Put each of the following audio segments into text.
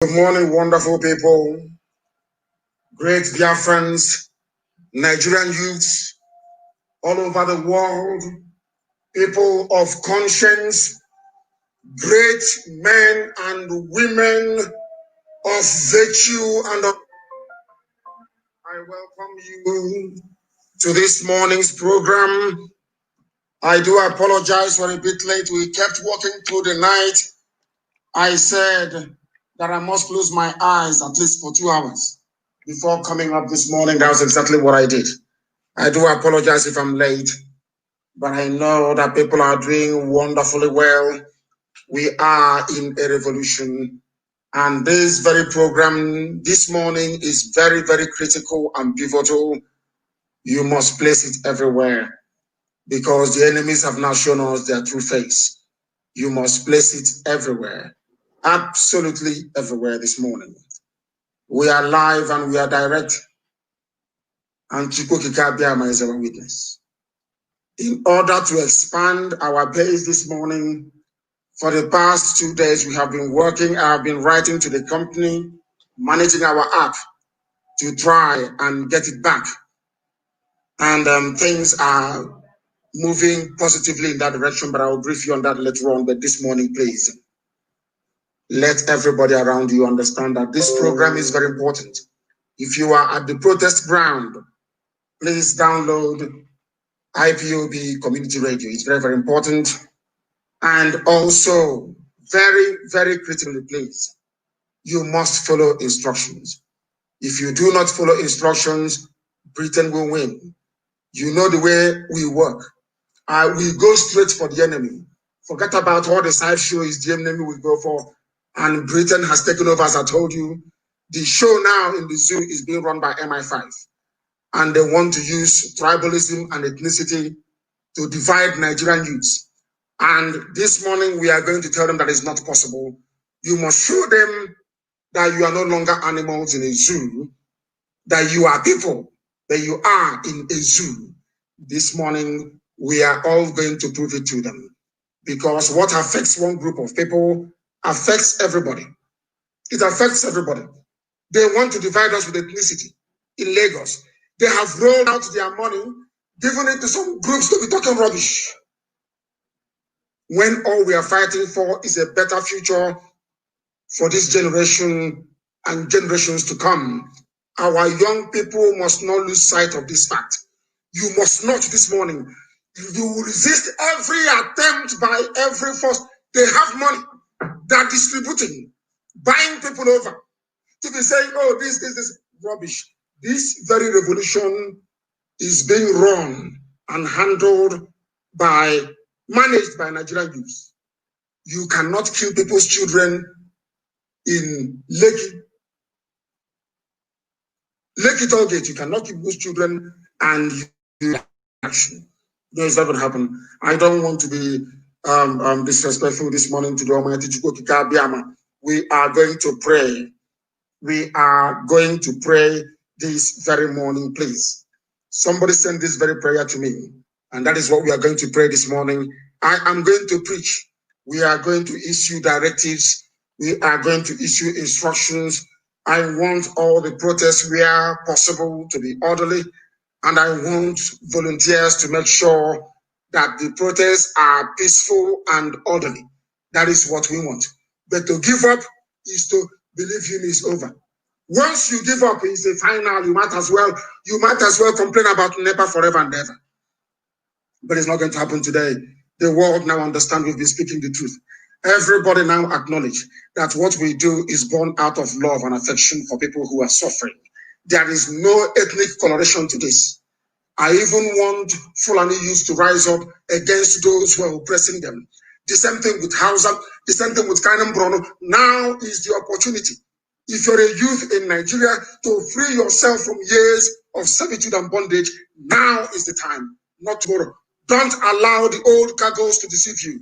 Good morning, wonderful people, great Biafrans, Nigerian youths all over the world, people of conscience, great men and women of virtue, and I welcome you to this morning's program. I do apologize for a bit late. We kept walking through the night. I said that I must close my eyes at least for 2 hours before coming up this morning. That was exactly what I did. I do apologize if I'm late, but I know that people are doing wonderfully well. We are in a revolution, and this very program this morning is very, very critical and pivotal. You must place it everywhere because the enemies have now shown us their true face. You must place it everywhere, absolutely everywhere this morning. We are live and we are direct, and Chiko Kikabiama is our witness. In order to expand our base this morning, for the past 2 days, we have been working. I have been writing to the company, managing our app to try and get it back. And things are moving positively in that direction, but I will brief you on that later on. But this morning, please, let everybody around you understand that this program is very important. If you are at the protest ground, please download Ipob Community Radio. It's very, very important. And also, very, very critically, please, you must follow instructions. If you do not follow instructions, Britain will win. You know the way we work. We go straight for the enemy. Forget about all the side shows the enemy will go for. And Britain has taken over, as I told you. The show now in the zoo is being run by MI5. And they want to use tribalism and ethnicity to divide Nigerian youths. And this morning, we are going to tell them that it's not possible. You must show them that you are no longer animals in a zoo, that you are people, that you are in a zoo. This morning, we are all going to prove it to them. Because what affects one group of people affects everybody. It affects everybody. They want to divide us with ethnicity in Lagos. They have rolled out their money, given it to some groups to be talking rubbish. When all we are fighting for is a better future for this generation and generations to come, our young people must not lose sight of this fact. You must not this morning. You will resist every attempt by every force. They have money. They're distributing, buying people over to be saying, oh, this rubbish. This very revolution is being run and handled by, managed by Nigerian youths. You cannot kill people's children in Lekki Tollgate. You cannot kill people's children and you action. No, it's not going to happen. I don't want to be disrespectful this morning to the Almighty Chukwu Biama. We are going to pray. We are going to pray this very morning, please. Somebody send this very prayer to me, and that is what we are going to pray this morning. I am going to preach. We are going to issue directives. We are going to issue instructions. I want all the protests where possible to be orderly, and I want volunteers to make sure that the protests are peaceful and orderly. That is what we want. But to give up is to believe him is over. Once you give up, it's a final. You might as well complain about NEPA forever and ever. But it's not going to happen today. The world now understands we've been speaking the truth. Everybody now acknowledge that what we do is born out of love and affection for people who are suffering. There is no ethnic coloration to this. I even want Fulani youth to rise up against those who are oppressing them. The same thing with Hausa, the same thing with Kainam Brono. Now is the opportunity. If you're a youth in Nigeria to free yourself from years of servitude and bondage, now is the time, not tomorrow. Don't allow the old cargoes to deceive you.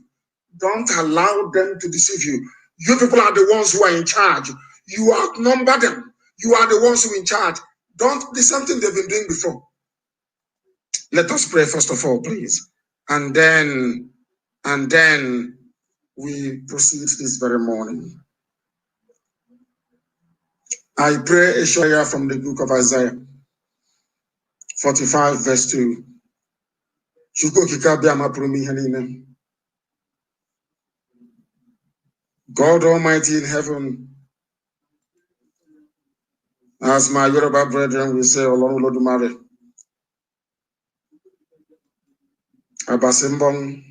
Don't allow them to deceive you. You people are the ones who are in charge. You outnumber them. You are the ones who are in charge. Don't do something they've been doing before. Let us pray first of all, please. And then we proceed this very morning. I pray a share from the book of Isaiah 45 verse 2. God Almighty in heaven, as my Yoruba brethren will say, Olorun Olodumare, Abasimbong,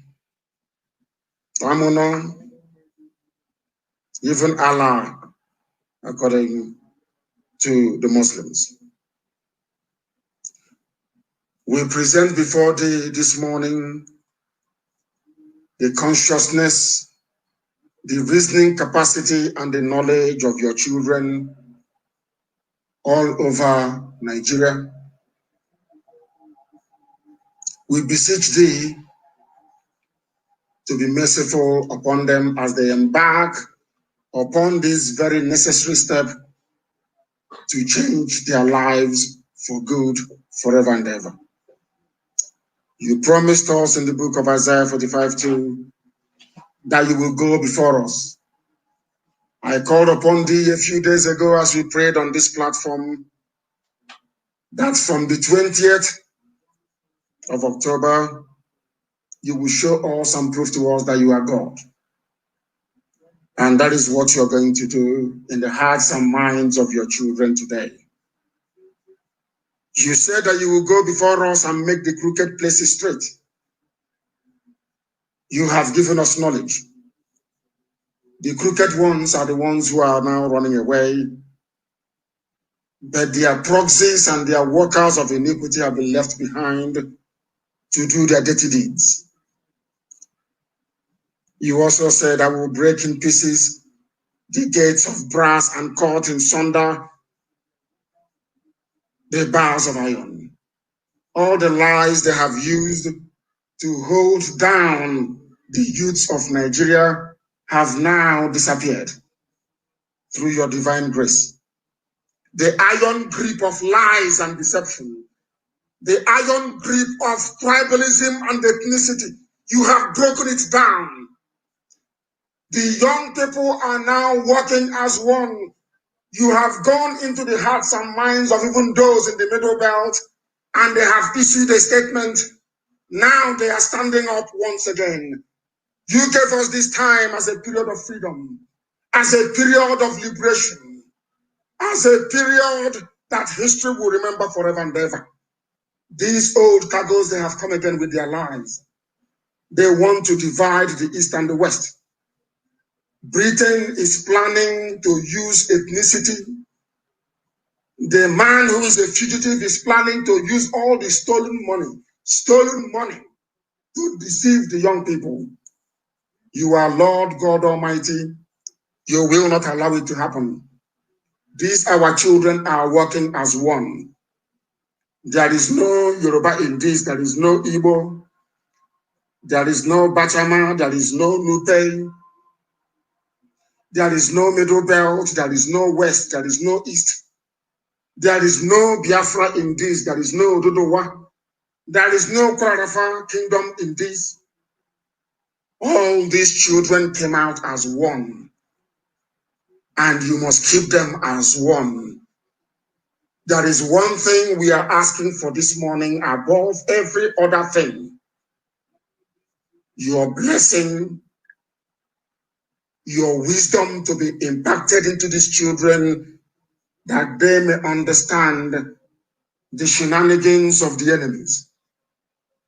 Amuno, even Allah, according to the Muslims. We present before thee this morning the consciousness, the reasoning capacity, and the knowledge of your children all over Nigeria. We beseech thee to be merciful upon them as they embark upon this very necessary step to change their lives for good forever and ever. You promised us in the book of Isaiah 45:2 that you will go before us. I called upon thee a few days ago as we prayed on this platform that from the 20th of October, you will show us and prove to us that you are God. And that is what you're going to do in the hearts and minds of your children today. You said that you will go before us and make the crooked places straight. You have given us knowledge. The crooked ones are the ones who are now running away, but their proxies and their workers of iniquity have been left behind to do their dirty deeds. You also said, I will break in pieces the gates of brass and cut in sunder the bars of iron. All the lies they have used to hold down the youths of Nigeria have now disappeared through your divine grace. The iron grip of lies and deception, the iron grip of tribalism and ethnicity, you have broken it down. The young people are now working as one. You have gone into the hearts and minds of even those in the Middle Belt, and they have issued a statement. Now they are standing up once again. You gave us this time as a period of freedom, as a period of liberation, as a period that history will remember forever and ever. These old cargoes, they have come again with their lies. They want to divide the East and the West. Britain is planning to use ethnicity. The man who is a fugitive is planning to use all the stolen money to deceive the young people. You are Lord God Almighty. You will not allow it to happen. These our children are working as one. There is no Yoruba in this. There is no Igbo. There is no Bachama. There is no Nupe. There is no Middle Belt. There is no West. There is no East. There is no Biafra in this. There is no Dodowa. There is no Kwarafa kingdom in this. All these children came out as one. And you must keep them as one. There is one thing we are asking for this morning above every other thing. Your blessing, your wisdom to be impacted into these children that they may understand the shenanigans of the enemies.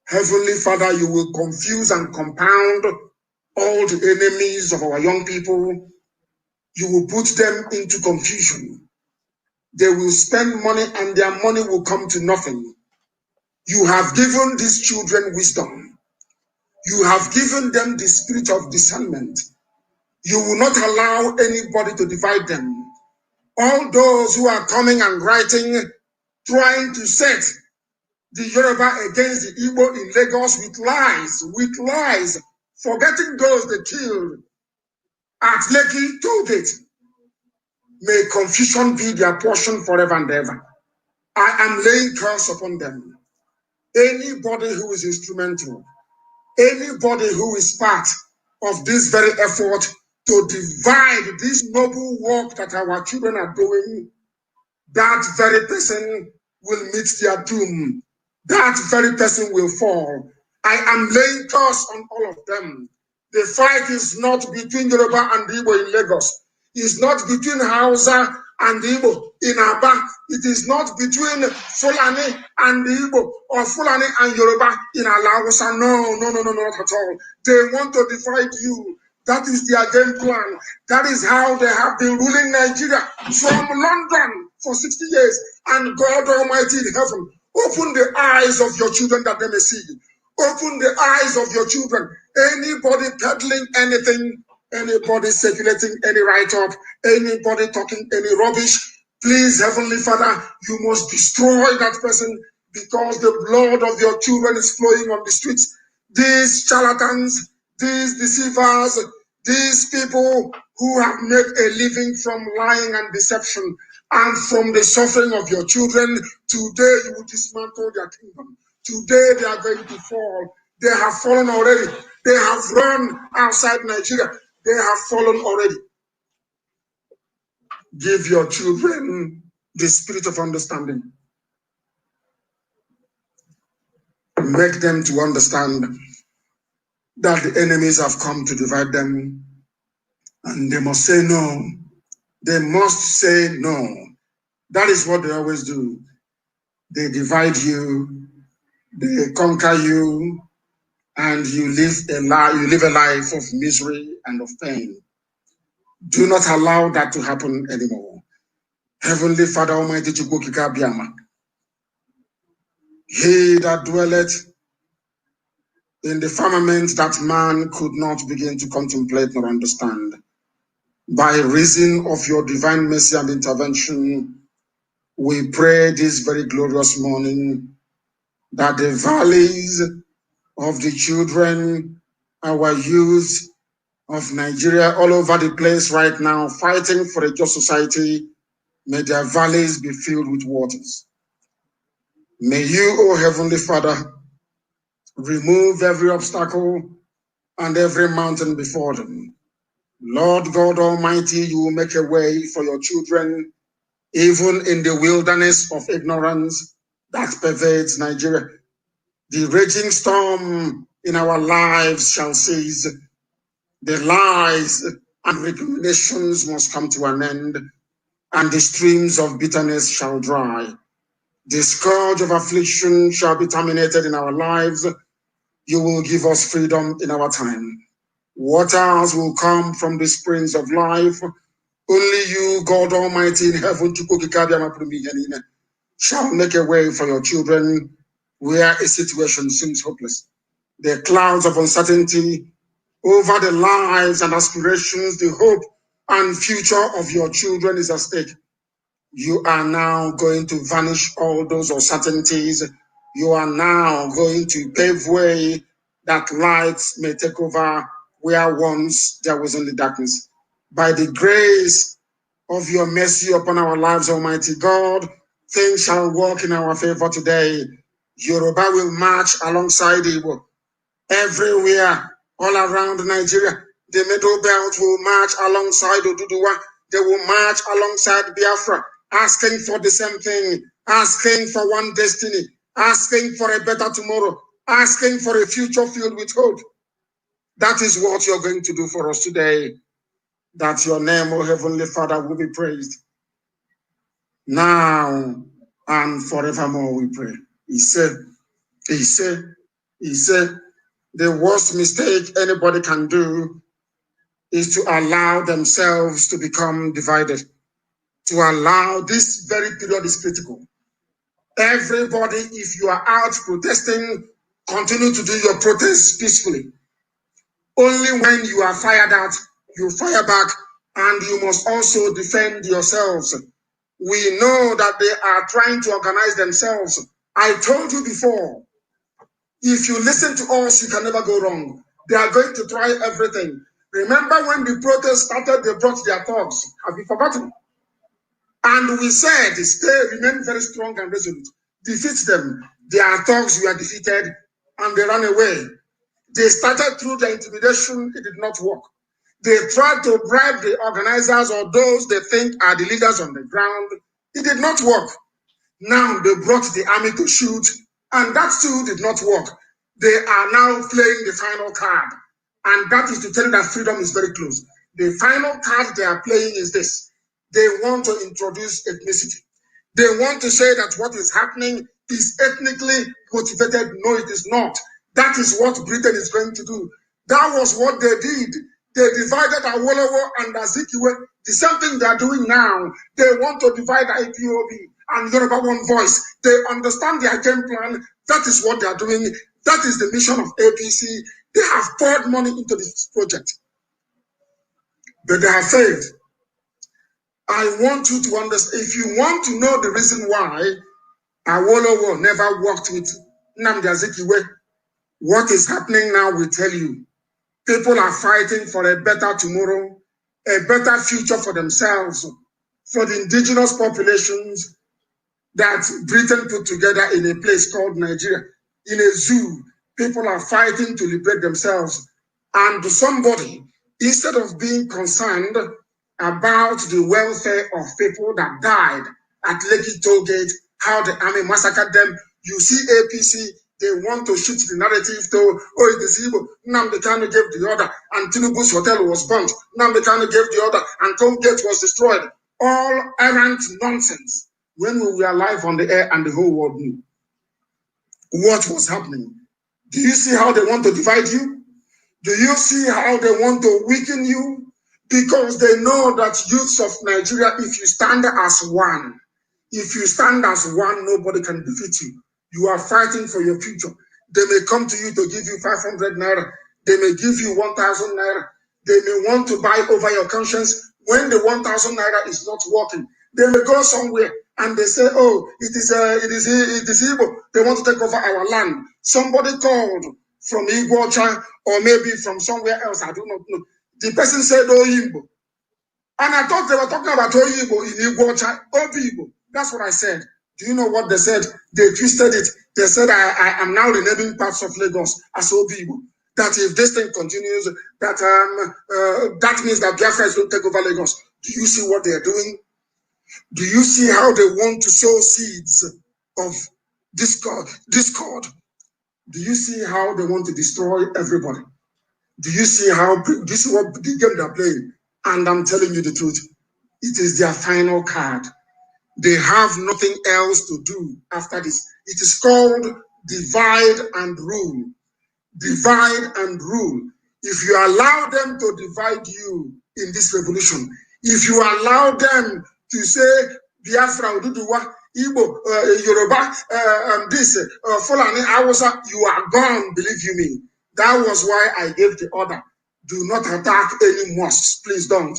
Heavenly Father, you will confuse and compound all the enemies of our young people. You will put them into confusion. They will spend money and their money will come to nothing. You have given these children wisdom. You have given them the spirit of discernment. You will not allow anybody to divide them. All those who are coming and writing, trying to set the Yoruba against the Igbo in Lagos with lies, forgetting those they killed at Lekki Tollgate. May confusion be their portion forever and ever. I am laying curse upon them. Anybody who is instrumental, anybody who is part of this very effort to divide this noble work that our children are doing, that very person will meet their doom. That very person will fall. I am laying curse on all of them. The fight is not between Yoruba and Igbo in Lagos. It's not between Hausa and Igbo in Aba. It is not between Fulani and Igbo or Fulani and Yoruba in Alausa. No, not at all. They want to divide you. That is their game plan. That is how they have been ruling Nigeria from London for 60 years. And God Almighty in heaven, open the eyes of your children that they may see. Open the eyes of your children. Anybody peddling anything, anybody circulating any write-up, anybody talking any rubbish, please, Heavenly Father, you must destroy that person because the blood of your children is flowing on the streets. These charlatans, these deceivers, these people who have made a living from lying and deception and from the suffering of your children, today you will dismantle their kingdom. Today they are going to fall. They have fallen already. They have run outside Nigeria. They have fallen already. Give your children the spirit of understanding. Make them to understand that the enemies have come to divide them. And they must say no. They must say no. That is what they always do. They divide you, they conquer you, and you live a life of misery and of pain. Do not allow that to happen anymore. Heavenly Father Almighty, he that dwelleth in the firmament that man could not begin to contemplate nor understand, by reason of your divine mercy and intervention, we pray this very glorious morning that the valleys of the children, our youth of Nigeria, all over the place right now, fighting for a just society, may their valleys be filled with waters. May you, O Heavenly Father, remove every obstacle and every mountain before them. Lord God Almighty, you will make a way for your children, even in the wilderness of ignorance that pervades Nigeria. The raging storm in our lives shall cease. The lies and recriminations must come to an end, and the streams of bitterness shall dry. The scourge of affliction shall be terminated in our lives. You will give us freedom in our time. Waters will come from the springs of life. Only you, God Almighty in heaven, shall make a way for your children where a situation seems hopeless. The clouds of uncertainty over the lives and aspirations, the hope and future of your children is at stake. You are now going to vanish all those uncertainties. You are now going to pave way that light may take over where once there was only darkness. By the grace of your mercy upon our lives, Almighty God, things shall work in our favor today. Yoruba will march alongside Igbo. Everywhere, all around Nigeria, the Middle Belt will march alongside Oduduwa. They will march alongside Biafra, asking for the same thing, asking for one destiny, asking for a better tomorrow, asking for a future filled with hope. That is what you're going to do for us today. That your name, O Heavenly Father, will be praised now and forevermore, we pray. He said, the worst mistake anybody can do is to allow themselves to become divided. To allow this very period is critical. Everybody, if you are out protesting, continue to do your protests peacefully. Only when you are fired out, you fire back, and you must also defend yourselves. We know that they are trying to organize themselves. I told you before, if you listen to us, you can never go wrong. They are going to try everything. Remember when the protest started, they brought their thugs. Have you forgotten? And we said, stay, remain very strong and resolute. Defeat them. Their thugs were defeated and they ran away. They started through the intimidation, it did not work. They tried to bribe the organizers or those they think are the leaders on the ground. It did not work. Now they brought the army to shoot, and that still did not work. They are now playing the final card, and that is to tell you that freedom is very close. The final card they are playing is this. They want to introduce ethnicity. They want to say that what is happening is ethnically motivated. No, it is not. That is what Britain is going to do. That was what they did. They divided Awolowo and Azikiwe. The same thing they are doing now. They want to divide Ipob and Yoruba one voice. They understand their game plan. That is what they are doing. That is the mission of APC. They have poured money into this project, but they have failed. I want you to understand, if you want to know the reason why Awolowo never worked with Nnamdi Azikiwe, what is happening now will tell you. People are fighting for a better tomorrow, a better future for themselves, for the indigenous populations that Britain put together in a place called Nigeria. In a zoo, people are fighting to liberate themselves. And somebody, instead of being concerned about the welfare of people that died at Lekki Tollgate, how the army massacred them, you see APC, they want to shift the narrative to, oh, it is Igbo. Nnamdi Kanu gave the order, and Tinubu's hotel was burnt. Nnamdi Kanu gave the order, and Tollgate was destroyed. All errant nonsense. When we were alive on the air and the whole world knew what was happening. Do you see how they want to divide you? Do you see how they want to weaken you? Because they know that youths of Nigeria, if you stand as one, nobody can defeat you. You are fighting for your future. They may come to you to give you 500 naira. They may give you 1,000 naira. They may want to buy over your conscience. When the 1,000 naira is not working, they may go somewhere and they say, oh, it is Igbo. They want to take over our land. Somebody called from Iguacha or maybe from somewhere else. I do not know. The person said, oh, Igbo. And I thought they were talking about Oyibo in Iguacha, Obibo. That's what I said. Do you know what they said? They twisted it. They said, I am now renaming parts of Lagos as Obibo. That if this thing continues, that means that Biafra is going to take over Lagos. Do you see what they are doing? Do you see how they want to sow seeds of discord? Do you see how they want to destroy everybody? Do you see what the game they're playing? And I'm telling you the truth, it is their final card. They have nothing else to do after this. It is called divide and rule. Divide and rule. If you allow them to divide you in this revolution, if you allow them to say, Biafra, Ududuwa, Igbo, Yoruba, Fulani, Hausa, you are gone, believe you me. That was why I gave the order. Do not attack any mosques, please don't.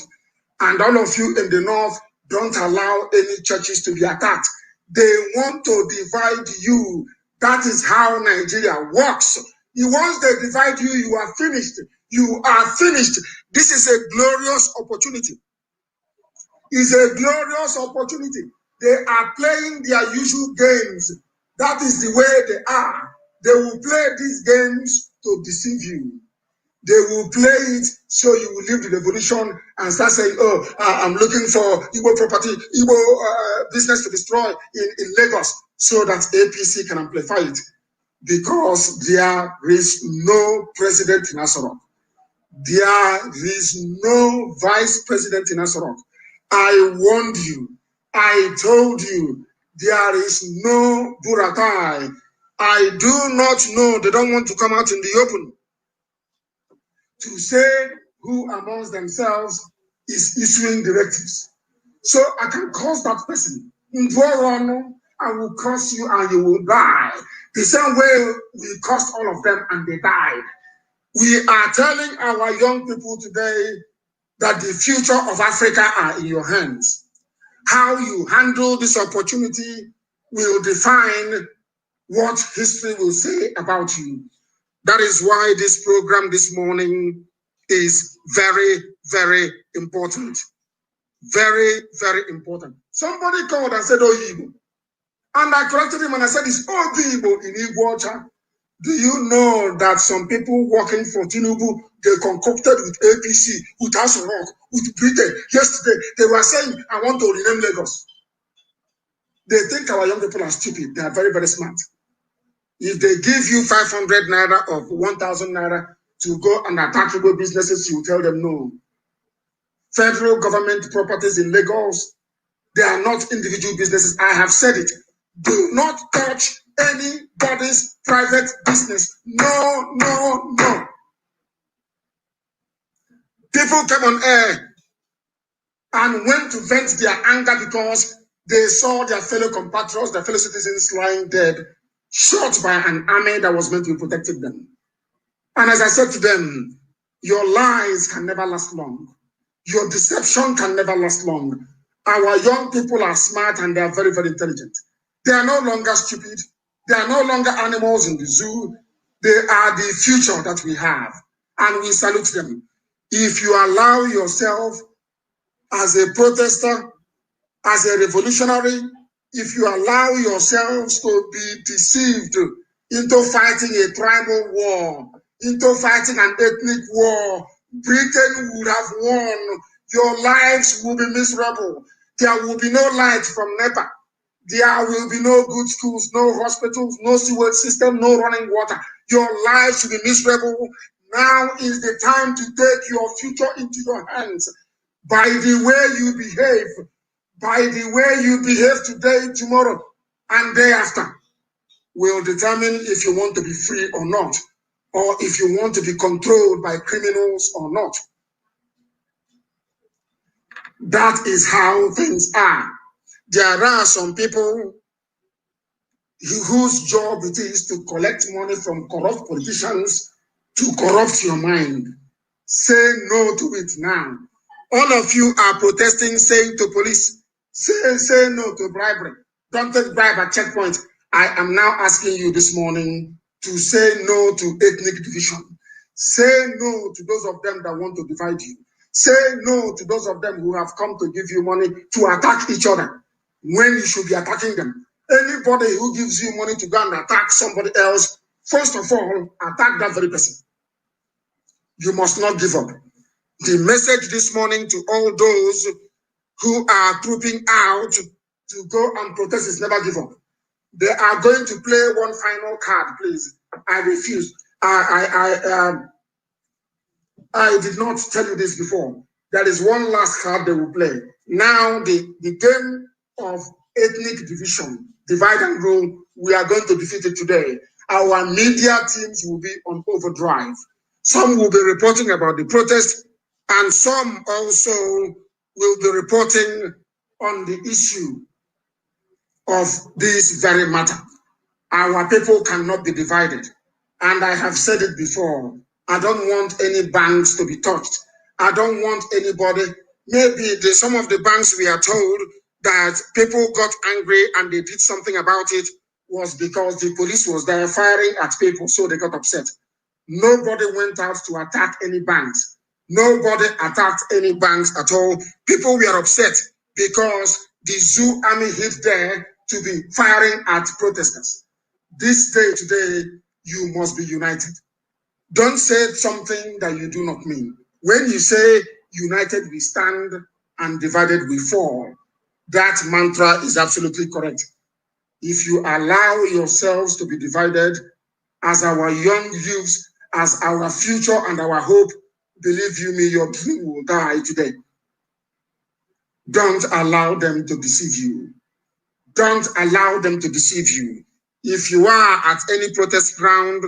And all of you in the north, don't allow any churches to be attacked. They want to divide you. That is how Nigeria works. Once they divide you, you are finished. You are finished. This is a glorious opportunity. It's a glorious opportunity. They are playing their usual games. That is the way they are. They will play these games to deceive you. They will play it so you will leave the revolution and start saying, oh, I'm looking for Igbo property, Igbo business to destroy in Lagos so that APC can amplify it. Because there is no president in Asarok. There is no vice president in Asarok. I warned you. I told you there is no Buratai. I do not know. They don't want to come out in the open to say who amongst themselves is issuing directives. So I can curse that person. I will curse you and you will die. The same way we cursed all of them and they died. We are telling our young people today that the future of Africa are in your hands. How you handle this opportunity will define what history will say about you. That is why this program this morning is very, very important. Very, very important. Somebody called and said, oh, Igbo. And I corrected him and I said, it's Igbo in Iguacha. Do you know that some people working for Tinubu, they concocted with APC, with House of Rock, with Britain? Yesterday, they were saying, I want to rename Lagos. They think our young people are stupid. They are very, very smart. If they give you 500 naira or 1,000 naira to go and attack Igbo businesses, you tell them no. Federal government properties in Lagos, they are not individual businesses. I have said it. Do not touch anybody's private business. No, no, no. People came on air and went to vent their anger because they saw their fellow compatriots, their fellow citizens lying dead, shot by an army that was meant to be protecting them. And as I said to them, your lies can never last long. Your deception can never last long. Our young people are smart and they are very, very intelligent. They are no longer stupid. They are no longer animals in the zoo. They are the future that we have. And we salute them. If you allow yourself as a protester, as a revolutionary, if you allow yourselves to be deceived into fighting a tribal war, into fighting an ethnic war, Britain would have won. Your lives will be miserable. There will be no light from NEPA. There will be no good schools, no hospitals, no sewage system, no running water. Your lives will be miserable. Now is the time to take your future into your hands. By the way you behave, by the way you behave today, tomorrow, and day after, will determine if you want to be free or not, or if you want to be controlled by criminals or not. That is how things are. There are some people whose job it is to collect money from corrupt politicians to corrupt your mind. Say no to it now. All of you are protesting, saying to police, say no to bribery. Don't take bribe at checkpoint. I am now asking you this morning to say no to ethnic division. Say no to those of them that want to divide you. Say no to those of them who have come to give you money to attack each other when you should be attacking them. Anybody who gives you money to go and attack somebody else, first of all, attack that very person. You must not give up. The message this morning to all those who are trooping out to go and protest is never give up. They are going to play one final card, please. I refuse. I did not tell you this before. There is one last card they will play. Now the game of ethnic division, divide and rule, we are going to defeat it today. Our media teams will be on overdrive. Some will be reporting about the protest, and some also will be reporting on the issue of this very matter. Our people cannot be divided. And I have said it before, I don't want any banks to be touched. I don't want anybody, maybe some of the banks we are told that people got angry and they did something about it was because the police was there firing at people, so they got upset. Nobody went out to attack any banks. Nobody attacked any banks at all. People were upset because the zoo army hit there to be firing at protesters. This day today, you must be united. Don't say something that you do not mean. When you say united we stand and divided we fall, that mantra is absolutely correct. If you allow yourselves to be divided, as our young youths, as our future and our hope, believe you me, your dream will die today. Don't allow them to deceive you. Don't allow them to deceive you. If you are at any protest ground,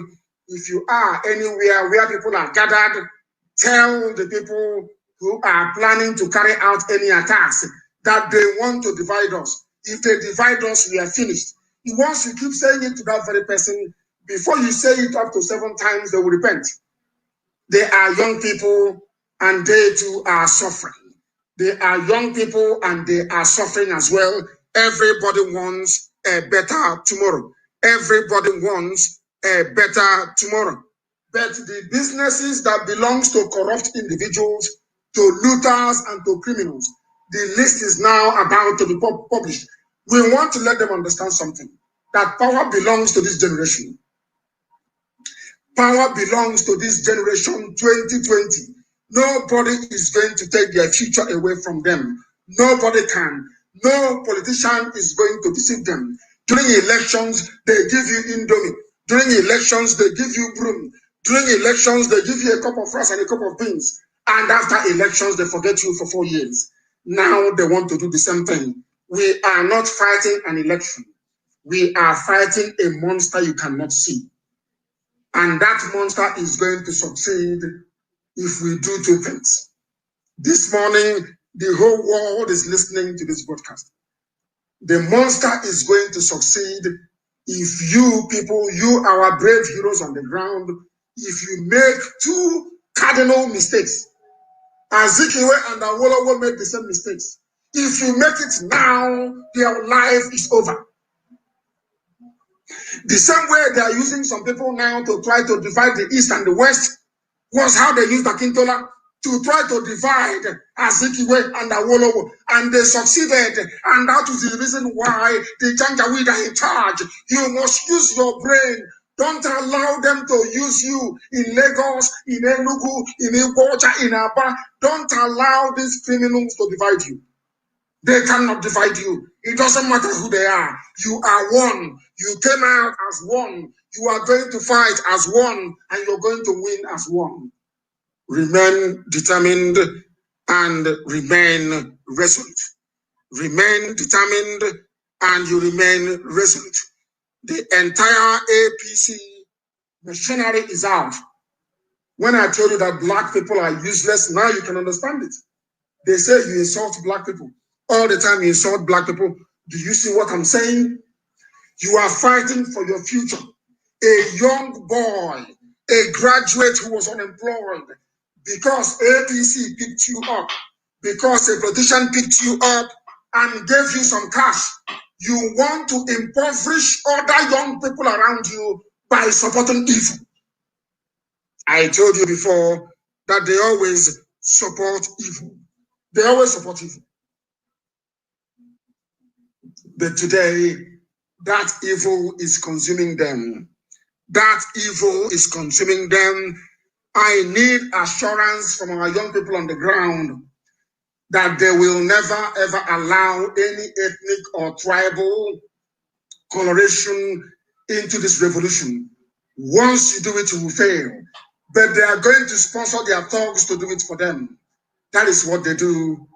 if you are anywhere where people are gathered, tell the people who are planning to carry out any attacks that they want to divide us. If they divide us, we are finished. Once you keep saying it to that very person, before you say it up to 7 times, they will repent. They are young people and they too are suffering. They are young people and they are suffering as well. Everybody wants a better tomorrow. Everybody wants a better tomorrow. But the businesses that belongs to corrupt individuals, to looters and to criminals, the list is now about to be published. We want to let them understand something, that power belongs to this generation. Power belongs to this generation 2020. Nobody is going to take their future away from them. Nobody can. No politician is going to deceive them. During elections, they give you indomie. During elections, they give you broom. During elections, they give you a cup of rice and a cup of beans. And after elections, they forget you for 4 years. Now they want to do the same thing. We are not fighting an election. We are fighting a monster you cannot see. And that monster is going to succeed if we do two things. This morning, the whole world is listening to this broadcast. The monster is going to succeed if you people, you our brave heroes on the ground, if you make two cardinal mistakes. Azikiwe and Awolowo made the same mistakes. If you make it now, their life is over. The same way they are using some people now to try to divide the East and the West was how they used Akintola to try to divide Azikiwe and Awolowo, and they succeeded. And that is the reason why the Janjaweed are in charge. You must use your brain. Don't allow them to use you in Lagos, in Enugu, in Ipob, in Aba. Don't allow these criminals to divide you. They cannot divide you. It doesn't matter who they are. You are one. You came out as one. You are going to fight as one, and you're going to win as one. Remain determined and remain resolute. Remain determined and you remain resolute. The entire APC machinery is out. When I told you that black people are useless, now you can understand it. They say you insult black people. All the time you insult black people. Do you see what I'm saying? You are fighting for your future. A young boy, a graduate who was unemployed, because APC picked you up, because a politician picked you up and gave you some cash, you want to impoverish other young people around you by supporting evil. I told you before that they always support evil. They always support evil. But today, that evil is consuming them. That evil is consuming them. I need assurance from our young people on the ground that they will never ever allow any ethnic or tribal coloration into this revolution. Once you do it, you will fail. But they are going to sponsor their thugs to do it for them. That is what they do.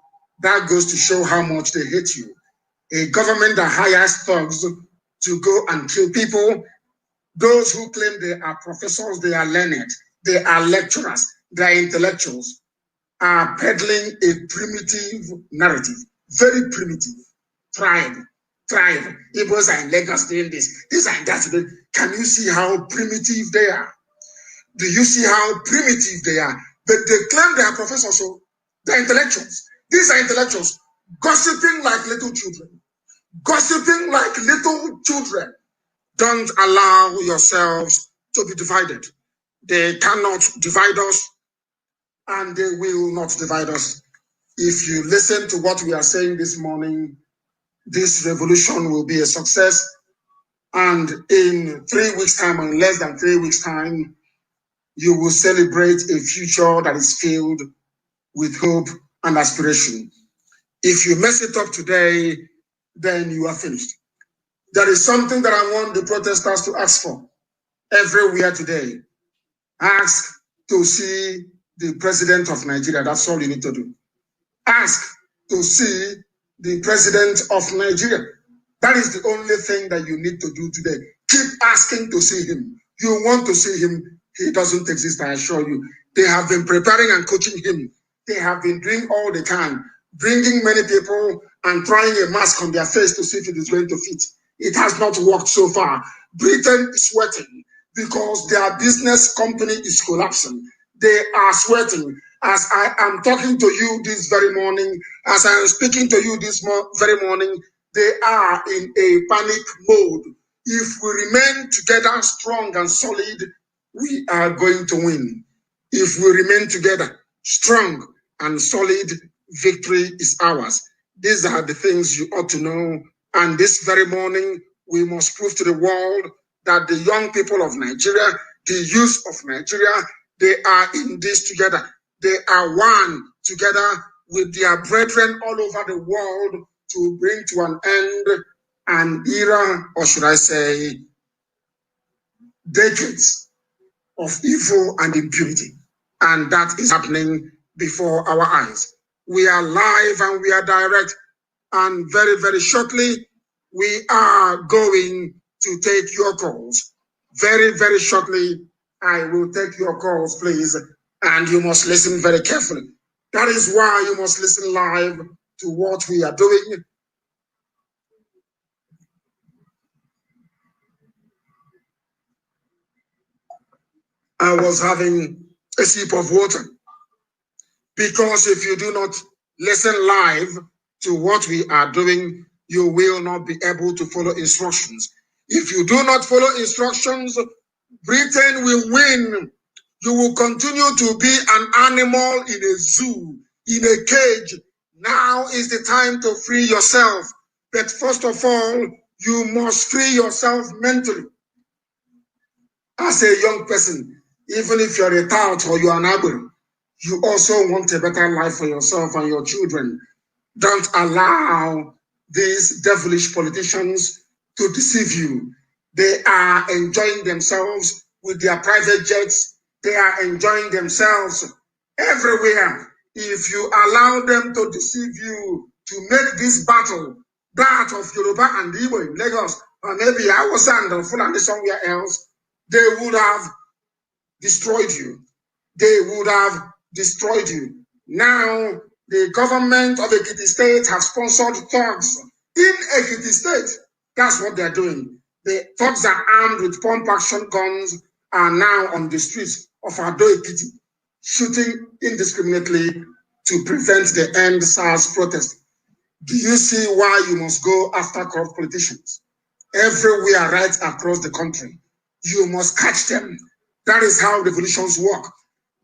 That goes to show how much they hate you. A government that hires thugs to go and kill people, those who claim they are professors, they are learned, they are lecturers, they are intellectuals, are peddling a primitive narrative, very primitive. Tribe. Igbos are in Lagos doing this and that. Can you see how primitive they are? Do you see how primitive they are? But they claim they are professors, so they're intellectuals. These are intellectuals gossiping like little children. Gossiping like little children. Don't allow yourselves to be divided. They cannot divide us, and they will not divide us. If you listen to what we are saying this morning, this revolution will be a success. And in 3 weeks' time, or in less than 3 weeks' time, you will celebrate a future that is filled with hope and aspiration. If you mess it up today, then you are finished. There is something that I want the protesters to ask for everywhere today. Ask to see the president of Nigeria. That's all you need to do. Ask to see the president of Nigeria. That is the only thing that you need to do today. Keep asking to see him. You want to see him. He doesn't exist, I assure you. They have been preparing and coaching him. They have been doing all they can, bringing many people and trying a mask on their face to see if it is going to fit. It has not worked so far. Britain is sweating because their business company is collapsing. They are sweating. As I am talking to you this very morning, as I am speaking to you this very morning, they are in a panic mode. If we remain together, strong and solid, we are going to win. If we remain together, strong and solid, victory is ours. These are the things you ought to know. And this very morning, we must prove to the world that the young people of Nigeria, the youth of Nigeria, they are in this together. They are one together with their brethren all over the world to bring to an end an era, or should I say, decades of evil and impunity. And that is happening before our eyes. We are live and we are direct. And very, very shortly, we are going to take your calls. Very, very shortly, I will take your calls, please. And you must listen very carefully. That is why you must listen live to what we are doing. I was having a sip of water. Because if you do not listen live to what we are doing, you will not be able to follow instructions. If you do not follow instructions, Britain will win. You will continue to be an animal in a zoo, in a cage. Now is the time to free yourself. But first of all, you must free yourself mentally. As a young person, even if you're a tout or you're an abbot, you also want a better life for yourself and your children. Don't allow these devilish politicians to deceive you. They are enjoying themselves with their private jets. They are enjoying themselves everywhere. If you allow them to deceive you, to make this battle that of Yoruba and Igbo in Lagos, or maybe Hausa and Fulani somewhere else, they would have destroyed you. They would have destroyed you. Now, the government of Ekiti State has sponsored thugs in Ekiti State. That's what they're doing. The thugs are armed with pump-action guns, are now on the streets of Ado Ekiti, shooting indiscriminately to prevent the Endsars protest. Do you see why you must go after corrupt politicians? Everywhere right across the country, you must catch them. That is how revolutions work.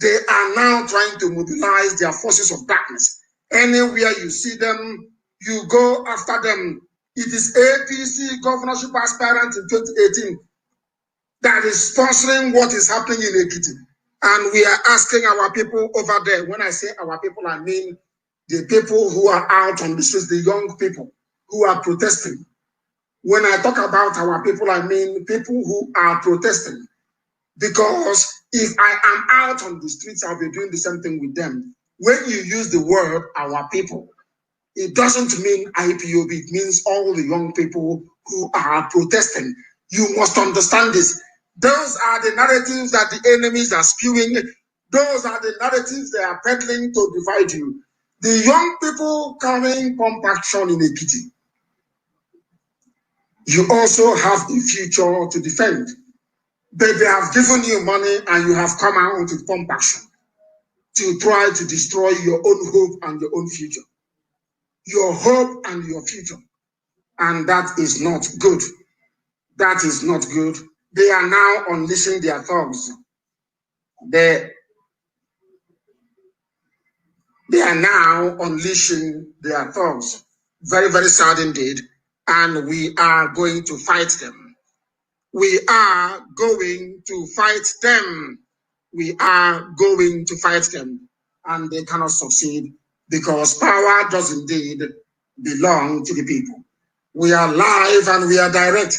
They are now trying to mobilize their forces of darkness. Anywhere you see them, you go after them. It is APC governorship aspirant in 2018 that is sponsoring what is happening in Ekiti. And we are asking our people over there. When I say our people, I mean the people who are out on the streets, the young people who are protesting. When I talk about our people, I mean people who are protesting. Because if I am out on the streets, I'll be doing the same thing with them. When you use the word our people, it doesn't mean IPOB, it means all the young people who are protesting. You must understand this. Those are the narratives that the enemies are spewing. Those are the narratives they are peddling to divide you. The young people carrying pump action in Ekiti. You also have a future to defend. But they have given you money and you have come out with pump action to try to destroy your own hope and your own future. Your hope and your future. And that is not good. That is not good. They are now unleashing their thugs. They are now unleashing their thugs. Very, very sad indeed. And we are going to fight them. We are going to fight them. We are going to fight them. And they cannot succeed because power does indeed belong to the people. We are live and we are direct.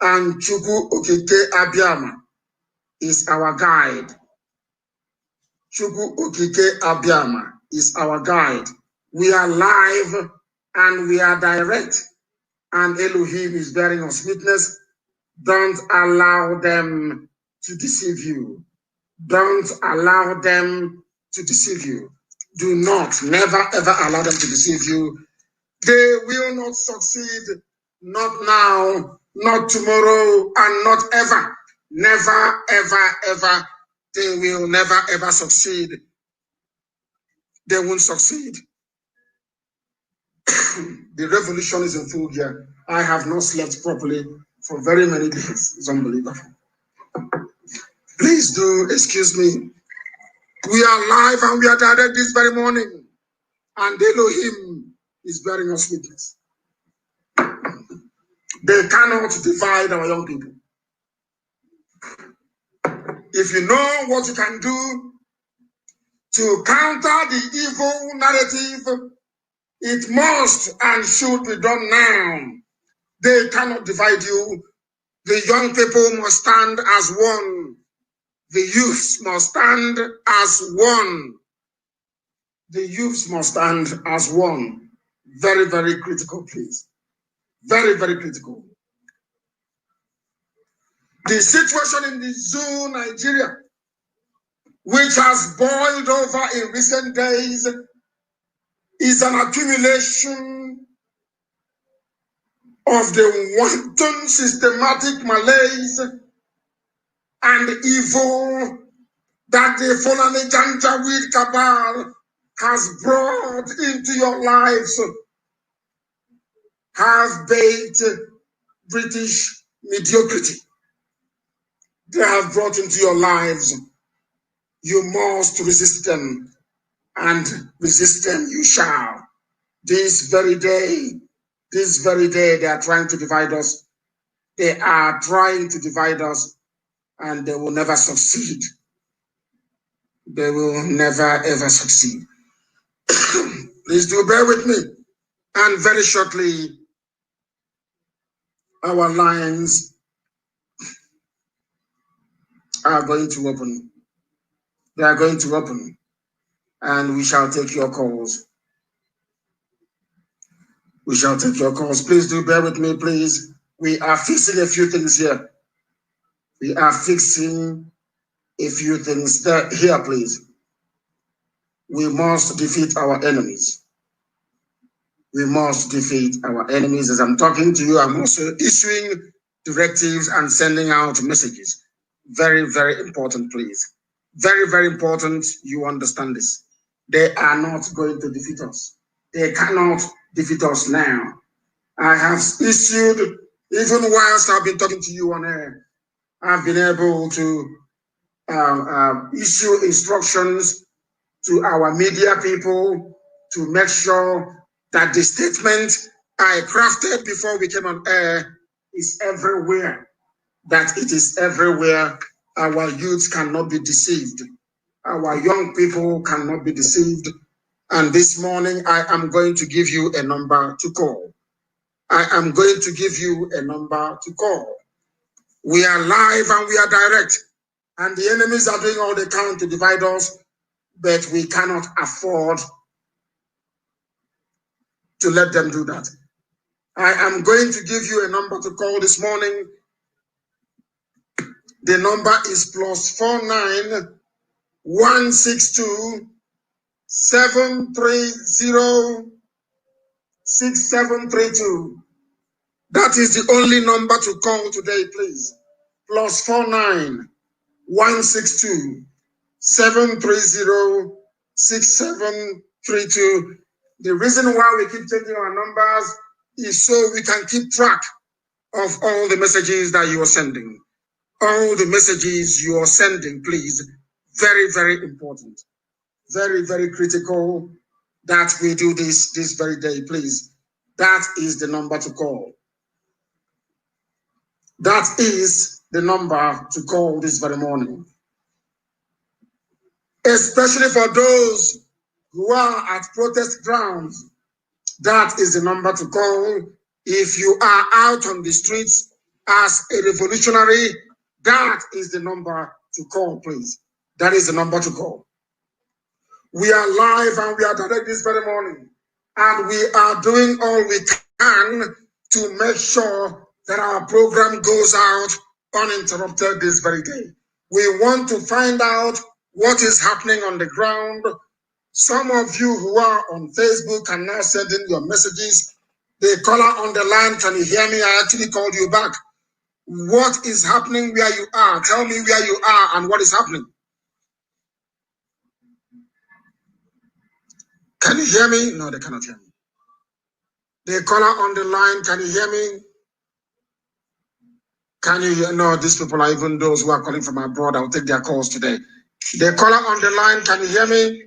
And Chukwu Okike Abiyama is our guide. Chukwu Okike Abiyama is our guide. We are live and we are direct. And Elohim is bearing us witness. Don't allow them to deceive you. Don't allow them to deceive you. Do not, never, ever allow them to deceive you. They will not succeed. Not now, not tomorrow, and not ever. Never, ever, ever. They will never, ever succeed. They won't succeed. The revolution is in full gear. I have not slept properly for very many days. It's unbelievable. Please do excuse me. We are live and we are direct this very morning. And Elohim is bearing us witness. They cannot divide our young people. If you know what you can do to counter the evil narrative It must and should be done now. They cannot divide you. The young people must stand as one. The youths must stand as one. The youths must stand as one. Very, very critical, please. Very, very critical. The situation in the zoo, Nigeria, which has boiled over in recent days, is an accumulation of the wanton systematic malaise and evil that the Fulani Janjaweed cabal has brought into your lives, have baked British mediocrity. They have brought into your lives. You must resist them, and resist them you shall. This very day, they are trying to divide us. They are trying to divide us, and they will never succeed. They will never, ever succeed. Please do bear with me. And very shortly, our lines are going to open. They are going to open, and we shall take your calls. We shall take your calls. Please do bear with me, please. We are fixing a few things here. We are fixing a few things here, please. We must defeat our enemies. We must defeat our enemies. As I'm talking to you, I'm also issuing directives and sending out messages. Very, very important, please. Very, very important you understand this. They are not going to defeat us. They cannot defeat us now. I have issued, even whilst I've been talking to you on air, I've been able to issue instructions to our media people to make sure that the statement I crafted before we came on air is everywhere, that it is everywhere. Our youth cannot be deceived. Our young people cannot be deceived. And this morning, I am going to give you a number to call. I am going to give you a number to call. We are live and we are direct. And the enemies are doing all they can to divide us, but we cannot afford to let them do that. I am going to give you a number to call this morning. The number is +49 162 730 6732. That is the only number to call today, please. +49 162 730 6732. The reason why we keep changing our numbers is so we can keep track of all the messages that you are sending. All the messages you are sending, please. Very, very important. Very, very critical that we do this very day, please. That is the number to call. That is the number to call this very morning. Especially for those who are at protest grounds, that is the number to call. If you are out on the streets as a revolutionary, that is the number to call, please. That is the number to call. We are live and we are direct this very morning. And we are doing all we can to make sure that our program goes out uninterrupted this very day. We want to find out what is happening on the ground. Some of you who are on Facebook are now sending your messages. The caller on the line, can you hear me? I actually called you back. What is happening where you are? Tell me where you are and what is happening. Can you hear me? No, they cannot hear me. The caller on the line, can you hear me? Can you hear? No, these people are even those who are calling from abroad. I'll take their calls today. The caller on the line, can you hear me?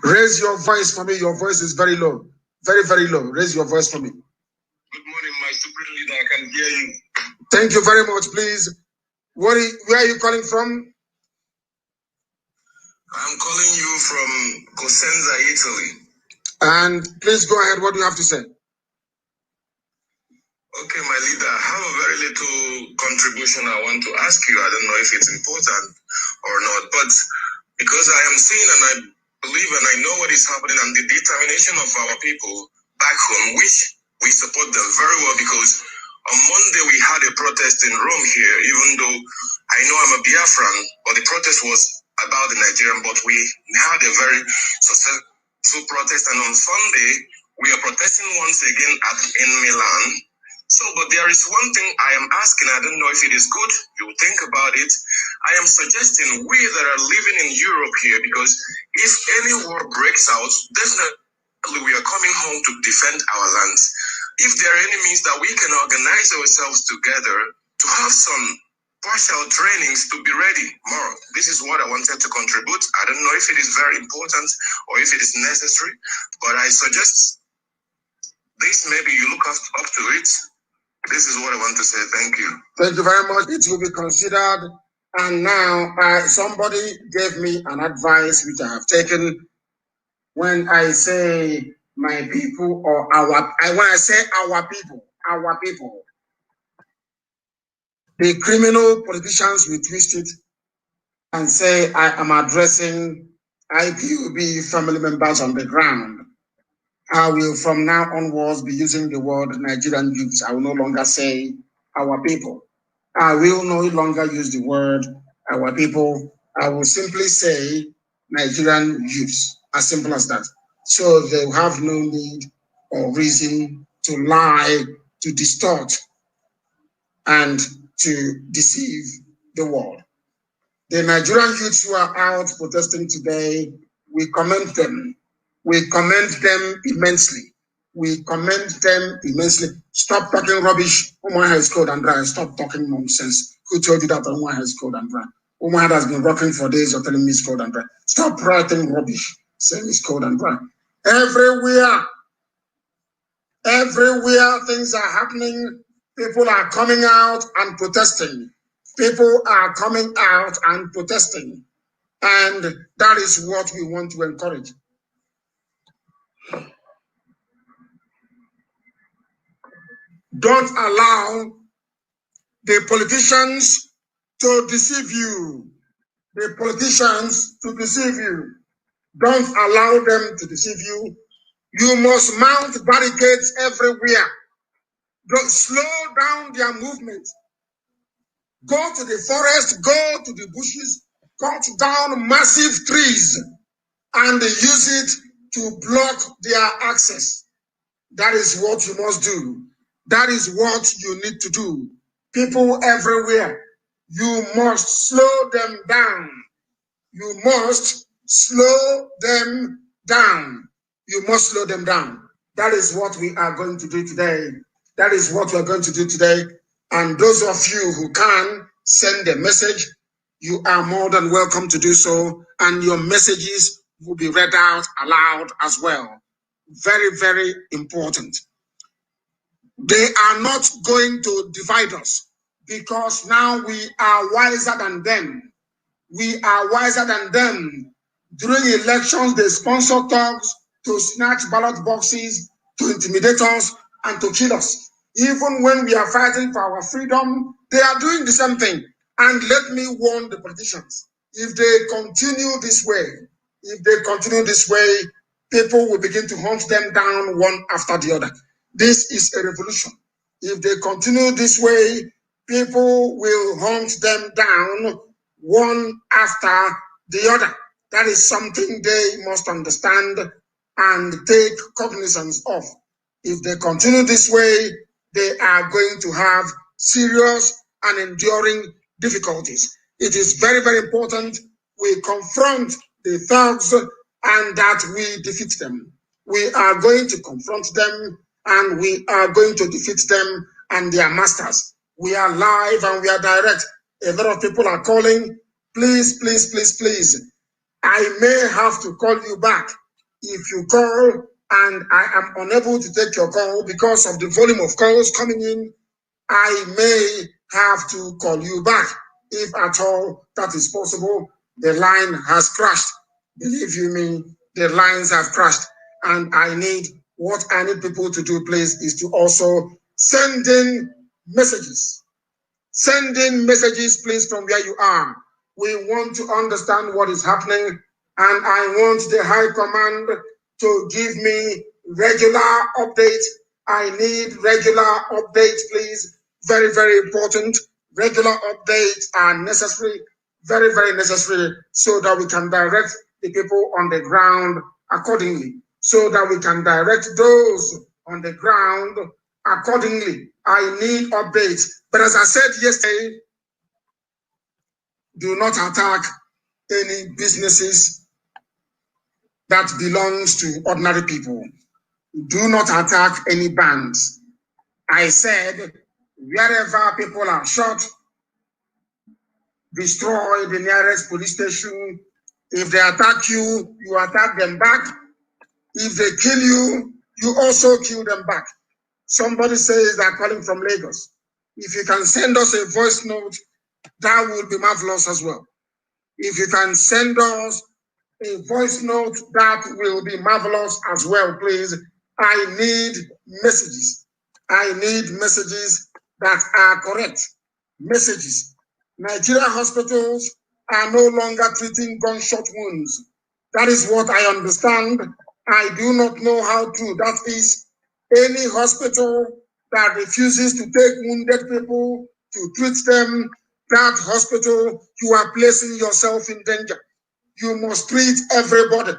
Raise your voice for me. Your voice is very low. Very, very low. Raise your voice for me. Good morning, my supreme leader. I can hear you. Thank you very much, please. Where are you calling from? I'm calling you from Cosenza, Italy. And please go ahead. What do you have to say? Okay, my leader, I have a very little contribution I want to ask you. I don't know if it's important or not, but because I am seeing and I believe and I know what is happening and the determination of our people back home, which we support them very well, because on Monday we had a protest in Rome here, even though I know I'm a Biafran, but the protest was about the Nigerian, but we had a very successful protest, and on Sunday we are protesting once again in Milan. So, but there is one thing I am asking, I don't know if it is good, you think about it. I am suggesting we that are living in Europe here, because if any war breaks out, definitely we are coming home to defend our lands. If there are any means that we can organize ourselves together to have some partial trainings to be ready more. This is what I wanted to contribute. I don't know if it is very important or if it is necessary, but I suggest this, maybe you look up to it. This is what I want to say. Thank you. Thank you very much. It will be considered. And now somebody gave me an advice which I have taken. When I say my people or when I say our people, the criminal politicians will twist it and say I am addressing IPOB family members on the ground. I will from now onwards be using the word Nigerian youths. I will no longer say our people. I will no longer use the word our people. I will simply say Nigerian youths, as simple as that. So they have no need or reason to lie, to distort, and to deceive the world. The Nigerian youths who are out protesting today, we commend them. We commend them immensely. We commend them immensely. Stop talking rubbish. Umar has cold and dry. Stop talking nonsense. Who told you that Umar has cold and dry? Umar has been rocking for days. You're telling me it's cold and dry. Stop writing rubbish, saying it's cold and dry. Everywhere things are happening, people are coming out and protesting. People are coming out and protesting. And that is what we want to encourage. Don't allow the politicians to deceive you. The politicians to deceive you. Don't allow them to deceive you. You must mount barricades everywhere. Don't slow down their movement. Go to the forest, go to the bushes, cut down massive trees and use it to block their access. That is what you must do. That is what you need to do. People everywhere, you must slow them down. You must slow them down. You must slow them down. That is what we are going to do today. That is what we are going to do today. And those of you who can send a message, you are more than welcome to do so. And your messages will be read out aloud as well. Very, very important. They are not going to divide us because now we are wiser than them. We are wiser than them. During elections, they sponsor thugs to snatch ballot boxes, to intimidate us, and to kill us. Even when we are fighting for our freedom, they are doing the same thing. And let me warn the politicians, if they continue this way, people will begin to hunt them down one after the other. This is a revolution. If they continue this way, people will hunt them down one after the other. That is something they must understand and take cognizance of. If they continue this way, they are going to have serious and enduring difficulties. It is very, very important we confront the thugs and that we defeat them. We are going to confront them and we are going to defeat them and their masters. We are live and we are direct. A lot of people are calling. Please, please, please, please. I may have to call you back. If you call and I am unable to take your call because of the volume of calls coming in, I may have to call you back. If at all that is possible, the line has crashed. Believe you me, the lines have crashed. And what I need people to do, please, is to also send in messages. Send in messages, please, from where you are. We want to understand what is happening, and I want the High Command to give me regular updates. I need regular updates, please. Very, very important. Regular updates are necessary, very, very necessary, so that we can direct the people on the ground accordingly, so that we can direct those on the ground accordingly. I need updates. But as I said yesterday, do not attack any businesses that belongs to ordinary people. Do not attack any banks. I said, wherever people are shot, destroy the nearest police station. If they attack you, you attack them back. If they kill you, you also kill them back. Somebody says they're calling from Lagos. If you can send us a voice note, that would be marvelous as well. If you can send us a voice note, that will be marvelous as well, please. I need messages. I need messages that are correct. Messages. Nigeria hospitals are no longer treating gunshot wounds. That is what I understand. I do not know how true that is. Any hospital that refuses to take wounded people to treat them, that hospital, you are placing yourself in danger. You must treat everybody.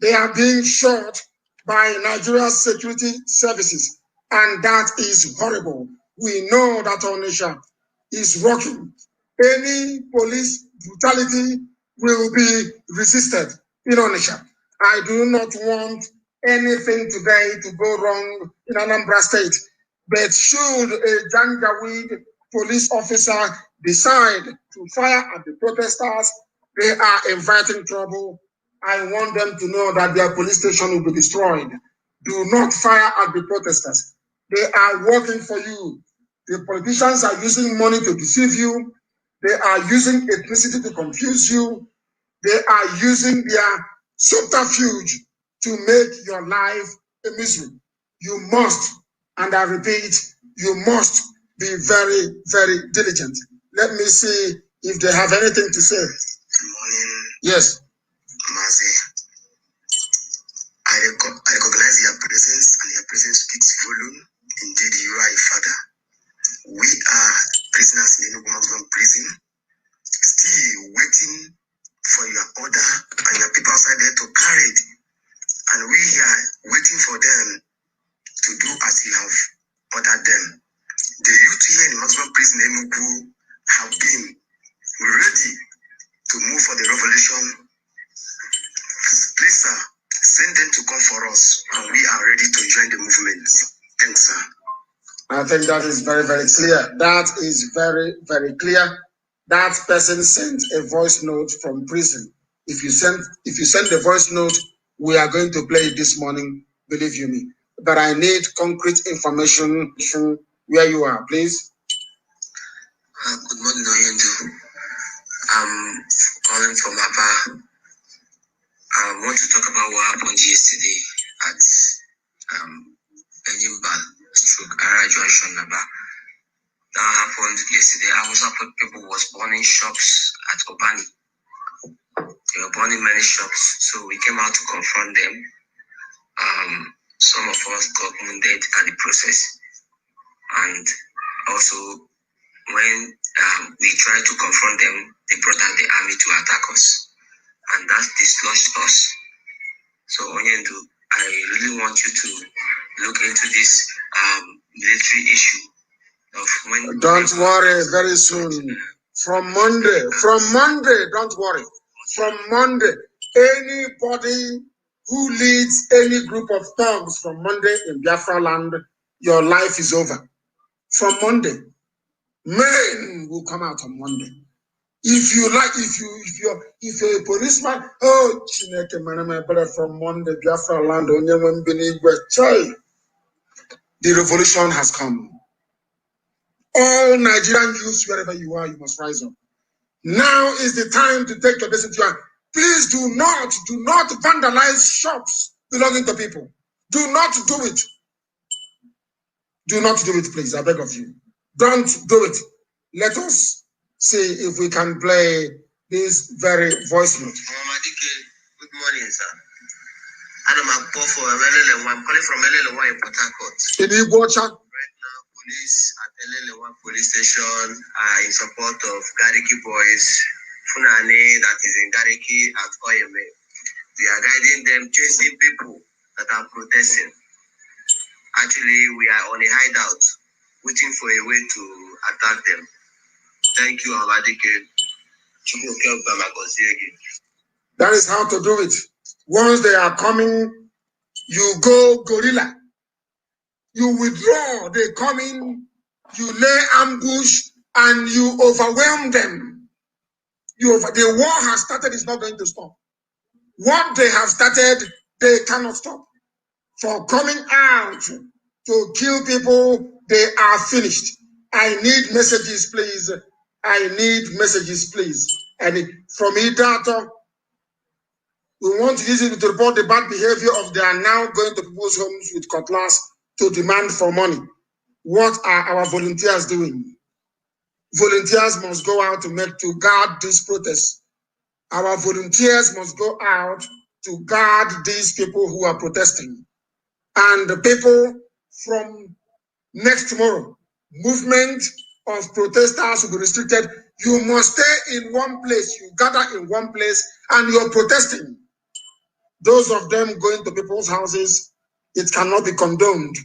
They are being shot by Nigeria's security services, and that is horrible. We know that Onitsha is working. Any police brutality will be resisted in Onitsha. I do not want anything today to go wrong in Anambra State, but should a Janjaweed police officer decide to fire at the protesters, they are inviting trouble. I want them to know that their police station will be destroyed. Do not fire at the protesters. They are working for you. The politicians are using money to deceive you. They are using ethnicity to confuse you. They are using their subterfuge to make your life a misery. You must, and I repeat, you must be very, very diligent. Let me see if they have anything to say. Good morning. Yes. Mazi, I recognize your presence, and your presence speaks volume. Indeed, you are a father. We are prisoners in Enugu prison, still waiting for your order and your people outside there to carry it. And we are waiting for them to do as you have ordered them. The youth here in maximum prison Enugu have been ready to move for the revolution. Please, sir, send them to come for us, and we are ready to join the movement. Thanks, sir. I think that is very, very clear. That is very, very clear. That person sent a voice note from prison. If you send the voice note, we are going to play it this morning, believe you me. But I need concrete information where you are, please. Good morning, Oyendu. I'm calling from Aba. I want to talk about what happened yesterday at Enyimba Ara Junction, Aba. That happened yesterday. I was up with people was burning shops at Obani. They were burning many shops, so we came out to confront them. Some of us got wounded at the process, and also when we tried to confront them, they brought out the army to attack us, and that dislodged us. So Onyendu, I really want you to look into this military issue of when. Don't worry, very soon. From Monday, don't worry. From Monday, anybody who leads any group of thugs from Monday in Biafra land, your life is over. From Monday, men will come out on Monday. If you like, if you're a policeman, oh, Chineke, my brother, from Monday, Biafra land, the revolution has come. All Nigerian youths, wherever you are, you must rise up. Now is the time to take your decision. Please do not vandalize shops belonging to people. Do not do it. Do not do it, please. I beg of you. Don't do it. Let us see if we can play this very voice note. Good morning, sir. I'm calling from LL1 in Port Harcourt. In Igbocha. Right now, police at LL1 police station are in support of Gariki boys, Funane that is in Gariki at Oyeme. We are guiding them, chasing people that are protesting. Actually, we are on a hideout, waiting for a way to attack them. Thank you, Amadike. That is how to do it. Once they are coming, you go gorilla. You withdraw, they come in, you lay ambush, and you overwhelm them. The war has started, it's not going to stop. What they have started, they cannot stop. For coming out to kill people, they are finished. I need messages, please. I need messages, please. And from Idato, we want to use it to report the bad behavior of they are now going to people's homes with cutlass to demand for money. What are our volunteers doing? Volunteers must go out to guard these protests. Our volunteers must go out to guard these people who are protesting. And the people from next tomorrow, movement of protesters will be restricted. You must stay in one place. You gather in one place and you're protesting. Those of them going to people's houses, it cannot be condoned.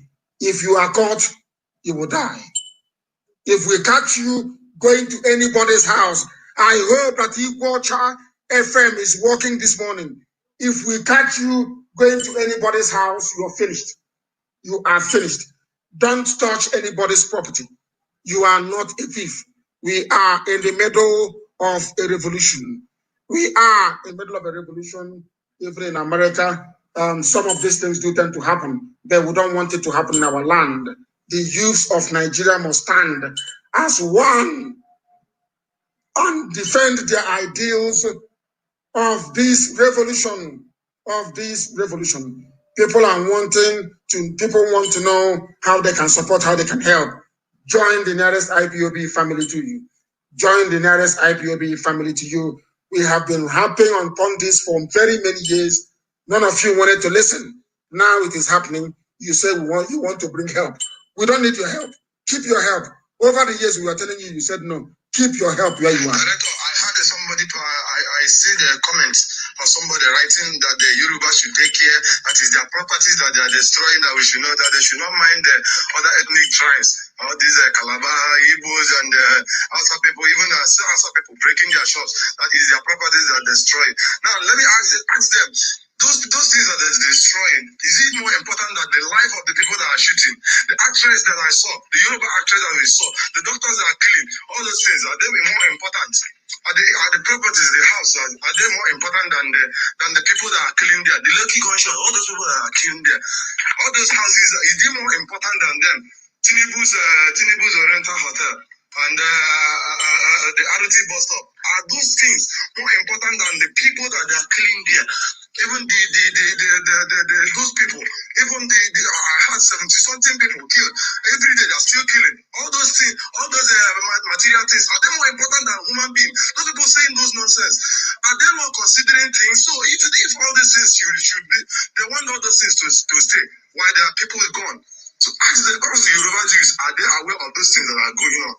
If you are caught, you will die. If we catch you going to anybody's house, I hope that Igbocha FM is working this morning. If we catch you going to anybody's house, you are finished. You are finished. Don't touch anybody's property. You are not a thief. We are in the middle of a revolution. We are in the middle of a revolution. Even in America, some of these things do tend to happen, but we don't want it to happen in our land. The youth of Nigeria must stand as one and defend their ideals of this revolution. People want to know how they can support, how they can help. Join the nearest IPOB family to you. Join the nearest IPOB family to you. We have been harping upon this for very many years. None of you wanted to listen. Now it is happening. You say you want to bring help. We don't need your help. Keep your help. Over the years we were telling you, you said no. Keep your help where you are. Director, I had somebody, I see the comments of somebody writing that the Yoruba should take care, that is their properties that they are destroying, that we should know that they should not mind the other ethnic tribes, all these Calabar, Igbos, and Hausa people, even Hausa people breaking their shops, that is their properties that are destroyed. Now, let me ask them, those things that they're destroying, is it more important than the life of the people that are shooting? The actress that I saw, the Yoruba actress that we saw, the doctors that are killing, all those things, are they more important? Are the properties, the house, are they more important than the people that are killing there? The lucky gunshot, all those people that are killing there, all those houses, is it more important than them? Tinubu's rental hotel and the RT bus stop, are those things more important than the people that they are killing there? Even those people, even I had 70-something people killed every day. They're still killing. All those things, all those material things, are they more important than human beings? Those people saying those nonsense, are they not considering things? So if all these things should be, they want all those things to stay while there are people gone. So ask the Yoruba Jews, are they aware of those things that are going on?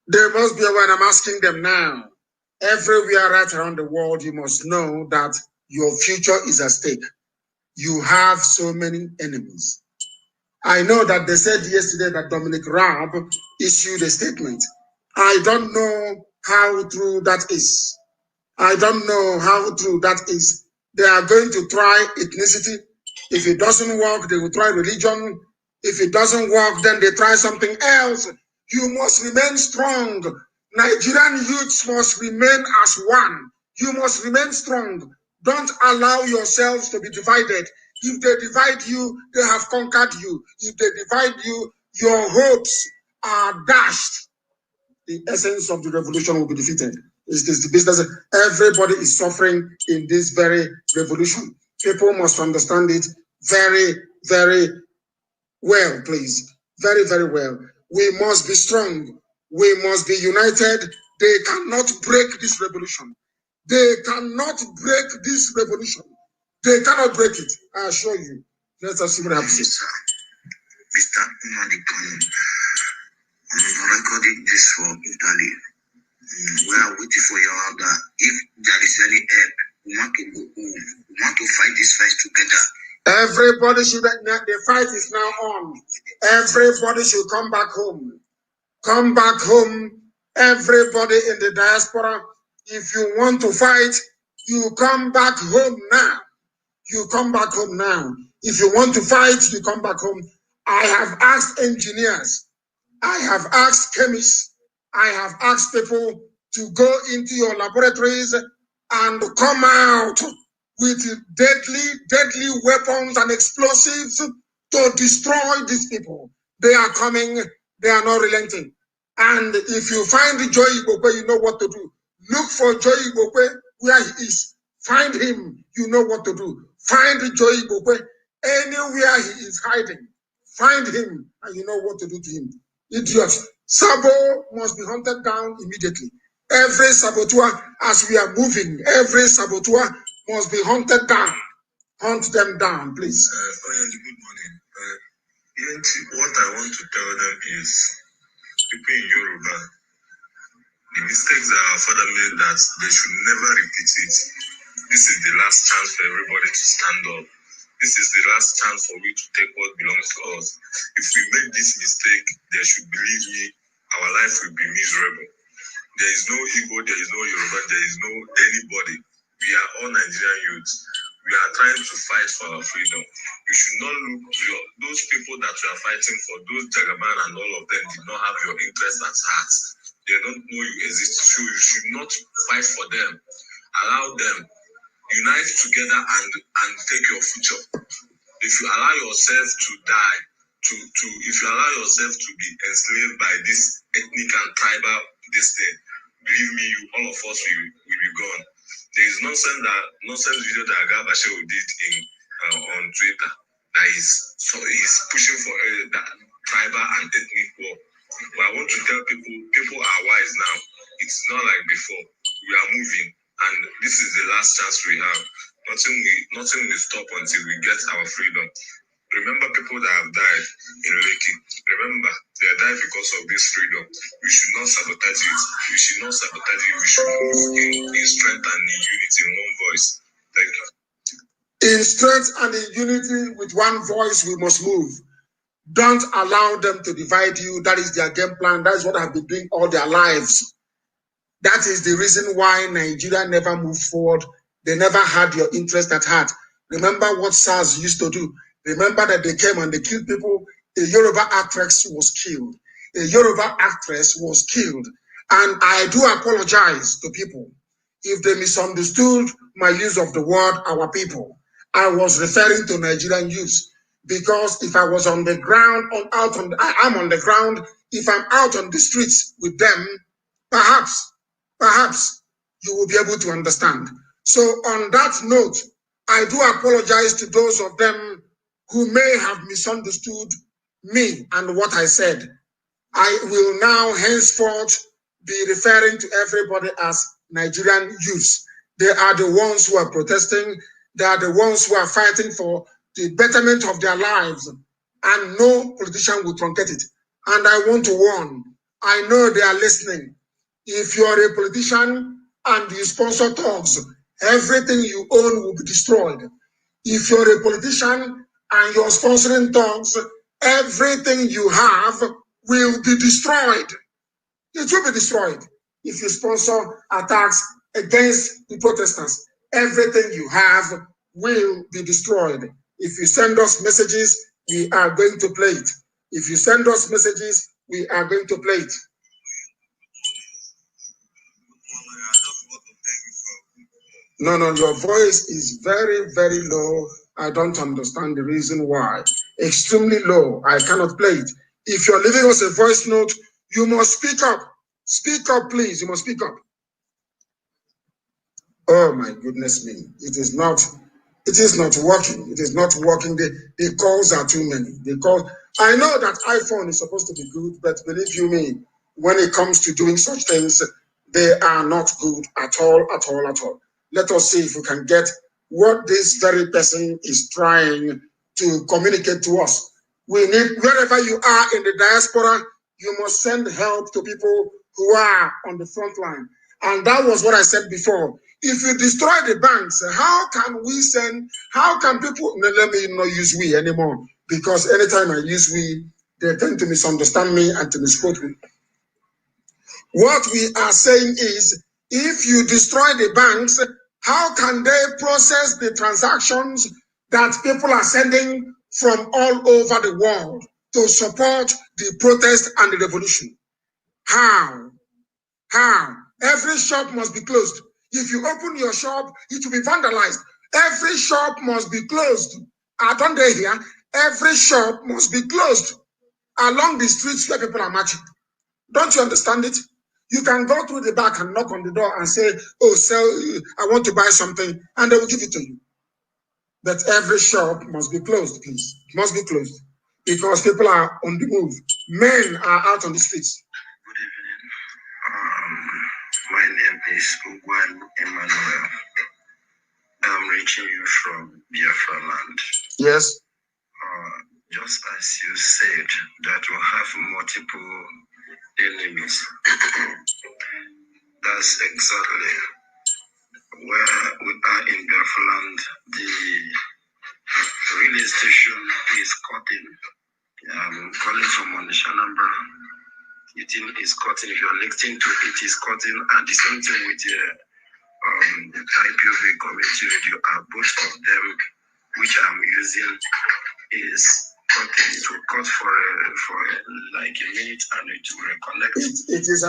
They must be aware. I'm asking them now. Everywhere right around the world, you must know that your future is at stake. You have so many enemies. I know that they said yesterday that Dominic Raab issued a statement. I don't know how true that is. I don't know how true that is. They are going to try ethnicity. If it doesn't work, they will try religion. If it doesn't work, then they try something else. You must remain strong. Nigerian youths must remain as one. You must remain strong. Don't allow yourselves to be divided. If they divide you, they have conquered you. If they divide you, your hopes are dashed. The essence of the revolution will be defeated. It is the business. Everybody is suffering in this very revolution. People must understand it very, very well, please. Very, very well. We must be strong. We must be united. They cannot break this revolution. They cannot break this revolution. They cannot break it. I assure you. Let us see what happens. Mr. Nnamdi, I'm recording this for Italy. We are waiting for your order. If there is any help, we want to go home. We want to fight this fight together. Everybody should, the fight is now on. Everybody should come back home. Come back home. Everybody in the diaspora, if you want to fight, you come back home now. You come back home now. If you want to fight, you come back home. I have asked engineers. I have asked chemists. I have asked people to go into your laboratories and come out with deadly weapons and explosives to destroy these people. They are coming. They are not relenting. And if you find Joy Igbope, you know what to do. Look for Joy Igbope where he is. Find him. You know what to do. Find Joy Igbope anywhere he is hiding. Find him and you know what to do to him. Idiots. Sabo must be hunted down immediately. Every saboteur, as we are moving, every saboteur must be hunted down. Hunt them down, please. Good morning. What I want to tell them is, people in Yoruba, the mistakes that our father made, that they should never repeat it. This is the last chance for everybody to stand up. This is the last chance for we to take what belongs to us. If we make this mistake, they should believe me, our life will be miserable. There is no Igbo, there is no Yoruba, there is no anybody. We are all Nigerian youths. We are trying to fight for our freedom. You should not look to those people that you are fighting for, those Jagaban and all of them did not have your interest at heart. They don't know you exist. So you should not fight for them. Allow them. Unite together and take your future. If you allow yourself to die, if you allow yourself to be enslaved by this ethnic and tribal this thing, believe me, all of us will be gone. There is nonsense video that Agabashe did on Twitter that is pushing for that tribal and ethnic war. But I want to tell people are wise now. It's not like before. We are moving, and this is the last chance we have. Nothing will stop until we get our freedom. Remember people that have died in Lekki. Remember, they died because of this freedom. We should not sabotage it. We should not sabotage it. We should move in strength and in unity, in one voice. Thank you. In strength and in unity, with one voice, we must move. Don't allow them to divide you. That is their game plan. That is what I've been doing all their lives. That is the reason why Nigeria never moved forward. They never had your interest at heart. Remember what SARS used to do. Remember that they came and they killed people. A Yoruba actress was killed. A Yoruba actress was killed. And I do apologize to people if they misunderstood my use of the word our people. I was referring to Nigerian youths. Because if I was on the ground, I am on the ground. If I'm out on the streets with them, perhaps you will be able to understand. So on that note, I do apologize to those of them who may have misunderstood me and what I said. I will now henceforth be referring to everybody as Nigerian youths. They are the ones who are protesting. They are the ones who are fighting for the betterment of their lives, and no politician will truncate it. And I want to warn, I know they are listening. If you are a politician and you sponsor thugs, everything you own will be destroyed. If you're a politician and you're sponsoring thugs, everything you have will be destroyed. It will be destroyed. If you sponsor attacks against the protesters, everything you have will be destroyed. If you send us messages, we are going to play it. If you send us messages, we are going to play it. No, your voice is very, very low. I don't understand the reason why. Extremely low. I cannot play it. If you're leaving us a voice note, you must speak up. Speak up, please. You must speak up. Oh my goodness me. It is not working. It is not working. The calls are too many. I know that iPhone is supposed to be good, but believe you me, when it comes to doing such things, they are not good at all, at all, at all. Let us see if we can get what this very person is trying to communicate to us. We need, wherever you are in the diaspora, you must send help to people who are on the front line. And that was what I said before. If you destroy the banks, how can people, no, let me not use we anymore, because anytime I use we, they tend to misunderstand me and to misquote me. What we are saying is, if you destroy the banks, how can they process the transactions that people are sending from all over the world to support the protest and the revolution? How? Every shop must be closed. If you open your shop, it will be vandalized. Every shop must be closed. Don't they hear? Every shop must be closed along the streets where people are marching. Don't you understand it? You can go through the back and knock on the door and say, oh, I want to buy something, and they will give it to you. But every shop must be closed, please. It must be closed. Because people are on the move. Men are out on the streets. Good evening. My name is Ugwan Emmanuel. I'm reaching you from Biafra land. Yes. Just as you said, that we have multiple enemies. That's exactly where we are in Biafra land. The relay station is cutting. I'm calling from Onisha number. It is cutting. If you're listening to it, is cutting. And the same thing with the IPOB community radio. Both of them, which I'm using, is cutting. It will cut for like a minute, and it will reconnect. It is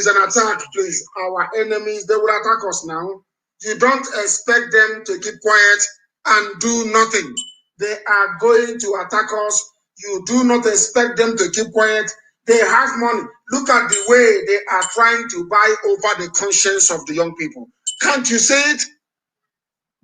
an attack, please. Our enemies, they will attack us now. You don't expect them to keep quiet and do nothing. They are going to attack us. You do not expect them to keep quiet. They have money. Look at the way they are trying to buy over the conscience of the young people. Can't you see it?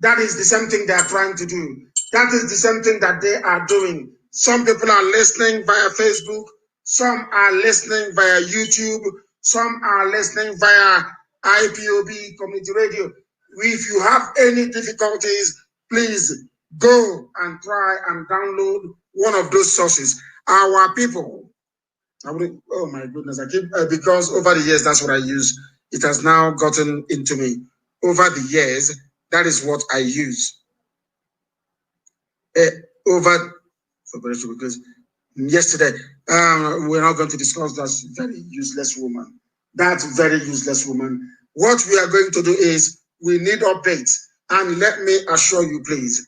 That is the same thing they are trying to do. That is the same thing that they are doing. Some people are listening via Facebook. Some are listening via YouTube. Some are listening via IPOB community radio. If you have any difficulties, please go and try and download one of those sources. Our people, oh my goodness, because over the years, that's what I use. It has now gotten into me. Over the years, that is what I use. Because yesterday, we're not going to discuss that very useless woman. That very useless woman. What we are going to do is we need updates. And let me assure you, please,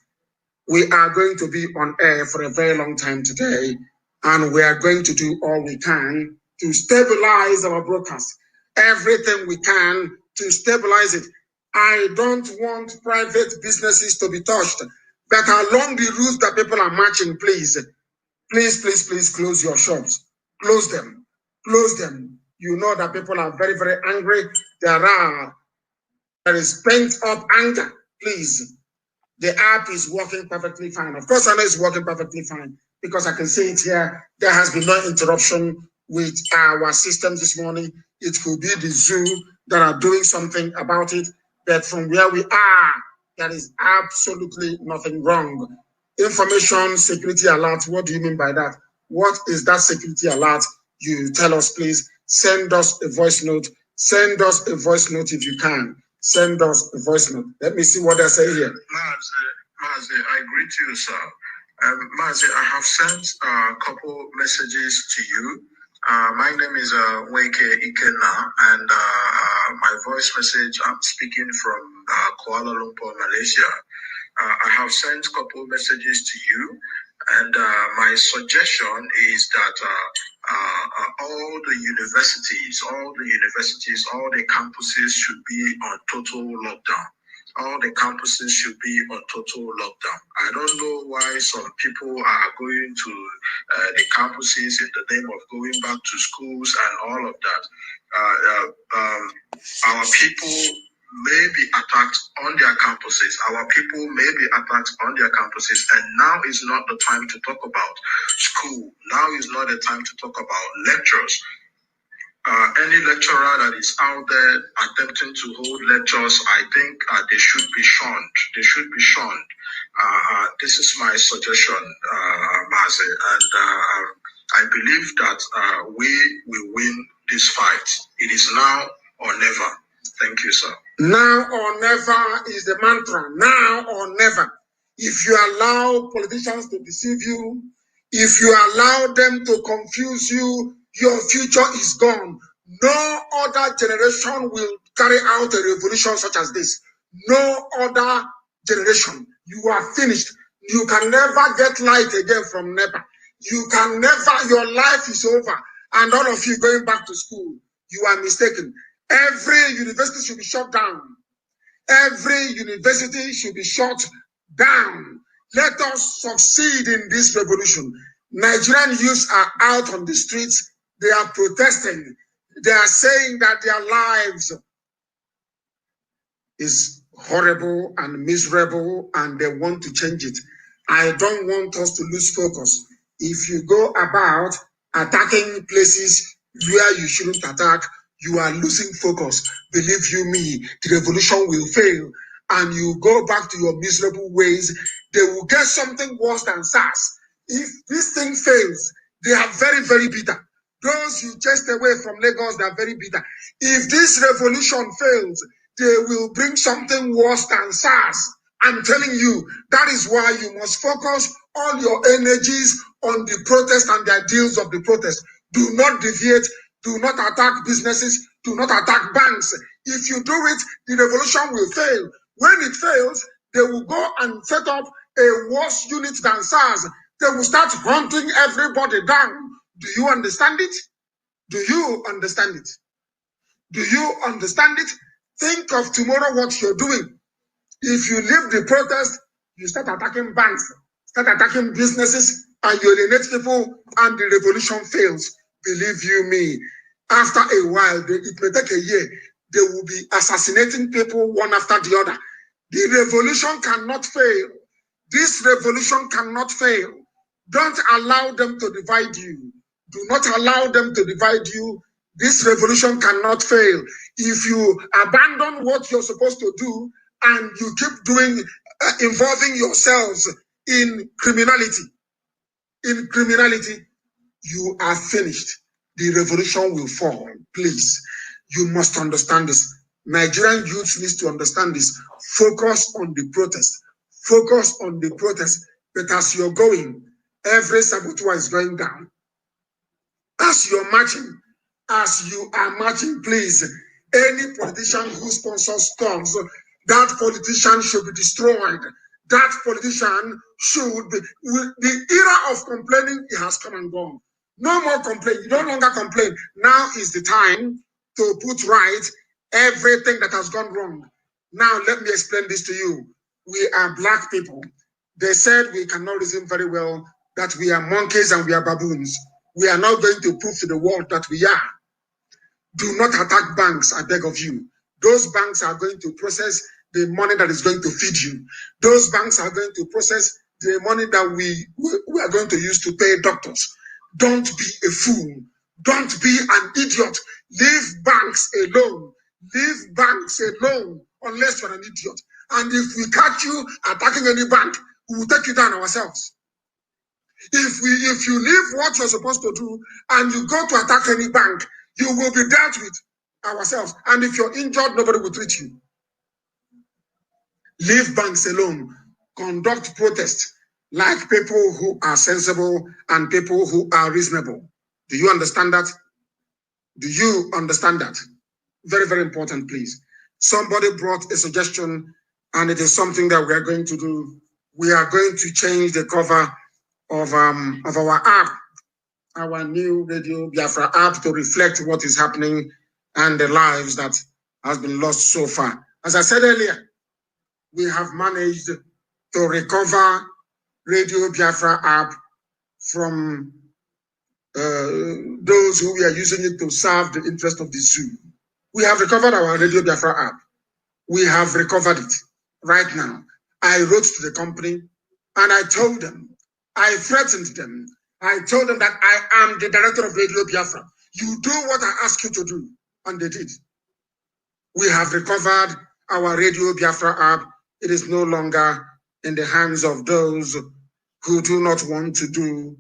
we are going to be on air for a very long time today. And we are going to do all we can to stabilize our broadcast. Everything we can to stabilize it. I don't want private businesses to be touched. But along the routes that people are marching, please close your shops. Close them. You know that people are very, very angry. There is pent up anger. Please. The app is working perfectly fine. Of course, I know it's working perfectly fine because I can see it here. There has been no interruption with our systems this morning. It could be the Zoom that are doing something about it. But from where we are, there is absolutely nothing wrong. Information security alert. What do you mean by that? What is that security alert? You tell us, please. Send us a voice note. Send us a voice note if you can. Send us a voice note. Let me see what they say here. Mazi, I greet you, sir. Mazi, I have sent a couple messages to you. My name is Weke Ikena, and my voice message, I'm speaking from Kuala Lumpur, Malaysia. I have sent a couple messages to you, and my suggestion is that all the universities, all the campuses should be on total lockdown. all the campuses should be on total lockdown. I don't know why some people are going to the campuses in the name of going back to schools and all of that. Our people may be attacked on their campuses. Our people may be attacked on their campuses. And now is not the time to talk about school. Now is not the time to talk about lectures. Any lecturer that is out there attempting to hold lectures, I think they should be shunned. They should be shunned. This is my suggestion, Mazi. And I believe that we will win this fight. It is now or never. Thank you, sir. Now or never is the mantra. Now or never. If you allow politicians to deceive you, if you allow them to confuse you, your future is gone. No other generation will carry out a revolution such as this. No other generation. You are finished. You can never get light again from NEPA. You can never, your life is over. And all of you going back to school, you are mistaken. Every university should be shut down. Every university should be shut down. Let us succeed in this revolution. Nigerian youths are out on the streets. They are protesting. They are saying that their lives is horrible and miserable and they want to change it. I don't want us to lose focus. If you go about attacking places where you shouldn't attack, you are losing focus. Believe you me, the revolution will fail and you go back to your miserable ways. They will get something worse than SARS. If this thing fails, they are very, very bitter. Those you chased away from Lagos, they are very bitter. If this revolution fails, they will bring something worse than SARS. I'm telling you, that is why you must focus all your energies on the protest and the ideals of the protest. Do not deviate. Do not attack businesses. Do not attack banks. If you do it, the revolution will fail. When it fails, they will go and set up a worse unit than SARS. They will start hunting everybody down. Do you understand it? Do you understand it? Do you understand it? Think of tomorrow what you're doing. If you leave the protest, you start attacking banks, start attacking businesses, and you alienate people, and the revolution fails. Believe you me, after a while, it may take a year, they will be assassinating people one after the other. The revolution cannot fail. This revolution cannot fail. Don't allow them to divide you. Do not allow them to divide you. This revolution cannot fail. If you abandon what you're supposed to do and you keep doing, involving yourselves in criminality, you are finished. The revolution will fall. Please, you must understand this. Nigerian youth needs to understand this. Focus on the protest. Focus on the protest. But as you're going, every saboteur is going down. As you're marching, as you are marching, please, any politician who sponsors storms, that politician should be destroyed. That politician should be, the era of complaining, it has come and gone. No more complain. You no longer complain. Now is the time to put right everything that has gone wrong. Now, let me explain this to you. We are black people. They said we cannot reason very well, that we are monkeys and we are baboons. We are now going to prove to the world that we are. Do not attack banks, I beg of you. Those banks are going to process the money that is going to feed you. Those banks are going to process the money that we are going to use to pay doctors. Don't be a fool. Don't be an idiot. Leave banks alone. Leave banks alone unless you're an idiot. And if we catch you attacking any bank, we will take you down ourselves. If you leave what you're supposed to do and you go to attack any bank, you will be dealt with ourselves. And if you're injured, nobody will treat you. Leave banks alone. Conduct protests like people who are sensible and people who are reasonable. Do you understand that? Do you understand that? Very, very important, please. Somebody brought a suggestion, and it is something that we are going to do. We are going to change the cover of our app, our new Radio Biafra app, to reflect what is happening and the lives that has been lost so far. As I said earlier, we have managed to recover Radio Biafra app from those who were using it to serve the interest of the zoo. We have recovered our Radio Biafra app. We have recovered it right now. I wrote to the company and I told them, I threatened them. I told them that I am the director of Radio Biafra. You do what I ask you to do. And they did. We have recovered our Radio Biafra app. It is no longer in the hands of those who do not want to do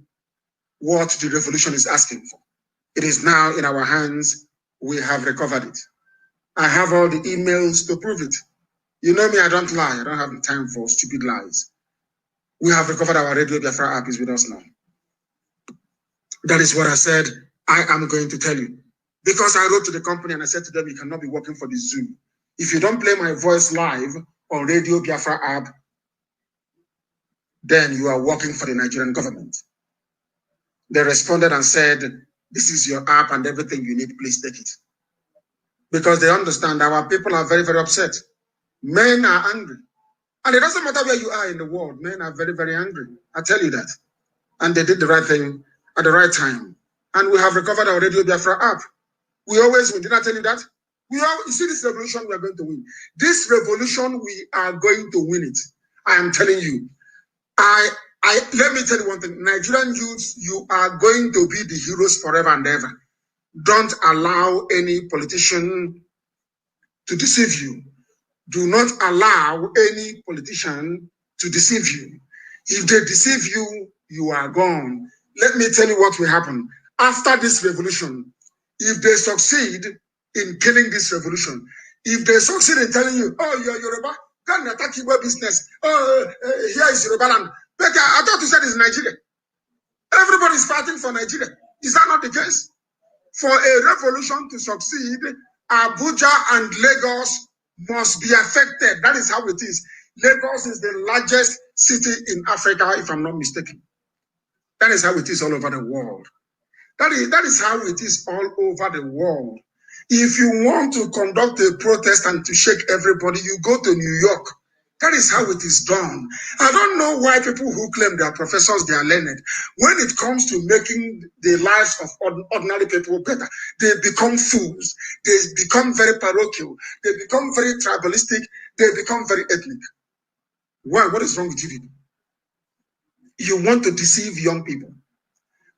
what the revolution is asking for. It is now in our hands. We have recovered it. I have all the emails to prove it. You know me, I don't lie. I don't have time for stupid lies. We have recovered our Radio Biafra app is with us now. That is what I said I am going to tell you. Because I wrote to the company and I said to them, you cannot be working for the zoo. If you don't play my voice live on Radio Biafra app, then you are working for the Nigerian government. They responded and said, this is your app and everything you need, please take it. Because they understand our people are very, very upset. Men are angry. And it doesn't matter where you are in the world, men are very, very angry. I tell you that. And they did the right thing at the right time. And we have recovered our Radio Biafra app. We always win. Did I tell you that? You see this revolution, we are going to win. This revolution, we are going to win it. I am telling you. Let me tell you one thing. Nigerian youths, you are going to be the heroes forever and ever. Don't allow any politician to deceive you. Do not allow any politician to deceive you. If they deceive you, you are gone. Let me tell you what will happen. After this revolution, if they succeed in killing this revolution, if they succeed in telling you, oh, you're Yoruba, go and attack your business. Oh, here is Yoruba land. But I thought you said it's Nigeria. Everybody is fighting for Nigeria. Is that not the case? For a revolution to succeed, Abuja and Lagos must be affected. That is how it is. Lagos is the largest city in Africa, if I'm not mistaken. That is how it is all over the world. That is how it is all over the world. If you want to conduct a protest and to shake everybody, you go to New York. That is how it is done. I don't know why people who claim they are professors, they are learned. When it comes to making the lives of ordinary people better, they become fools. They become very parochial. They become very tribalistic. They become very ethnic. Why? What is wrong with you people? You want to deceive young people,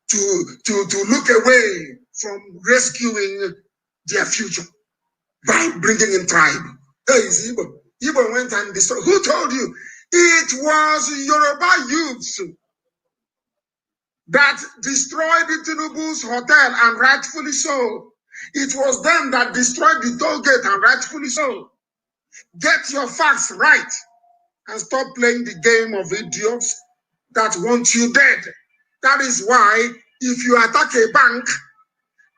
to look away from rescuing their future by bringing in tribe. Hey, it's Igbo. Igbo went and destroyed. Who told you? It was Yoruba youths that destroyed the Tinubu's hotel, and rightfully so. It was them that destroyed the toll gate, and rightfully so. Get your facts right and stop playing the game of idiots that want you dead. That is why if you attack a bank,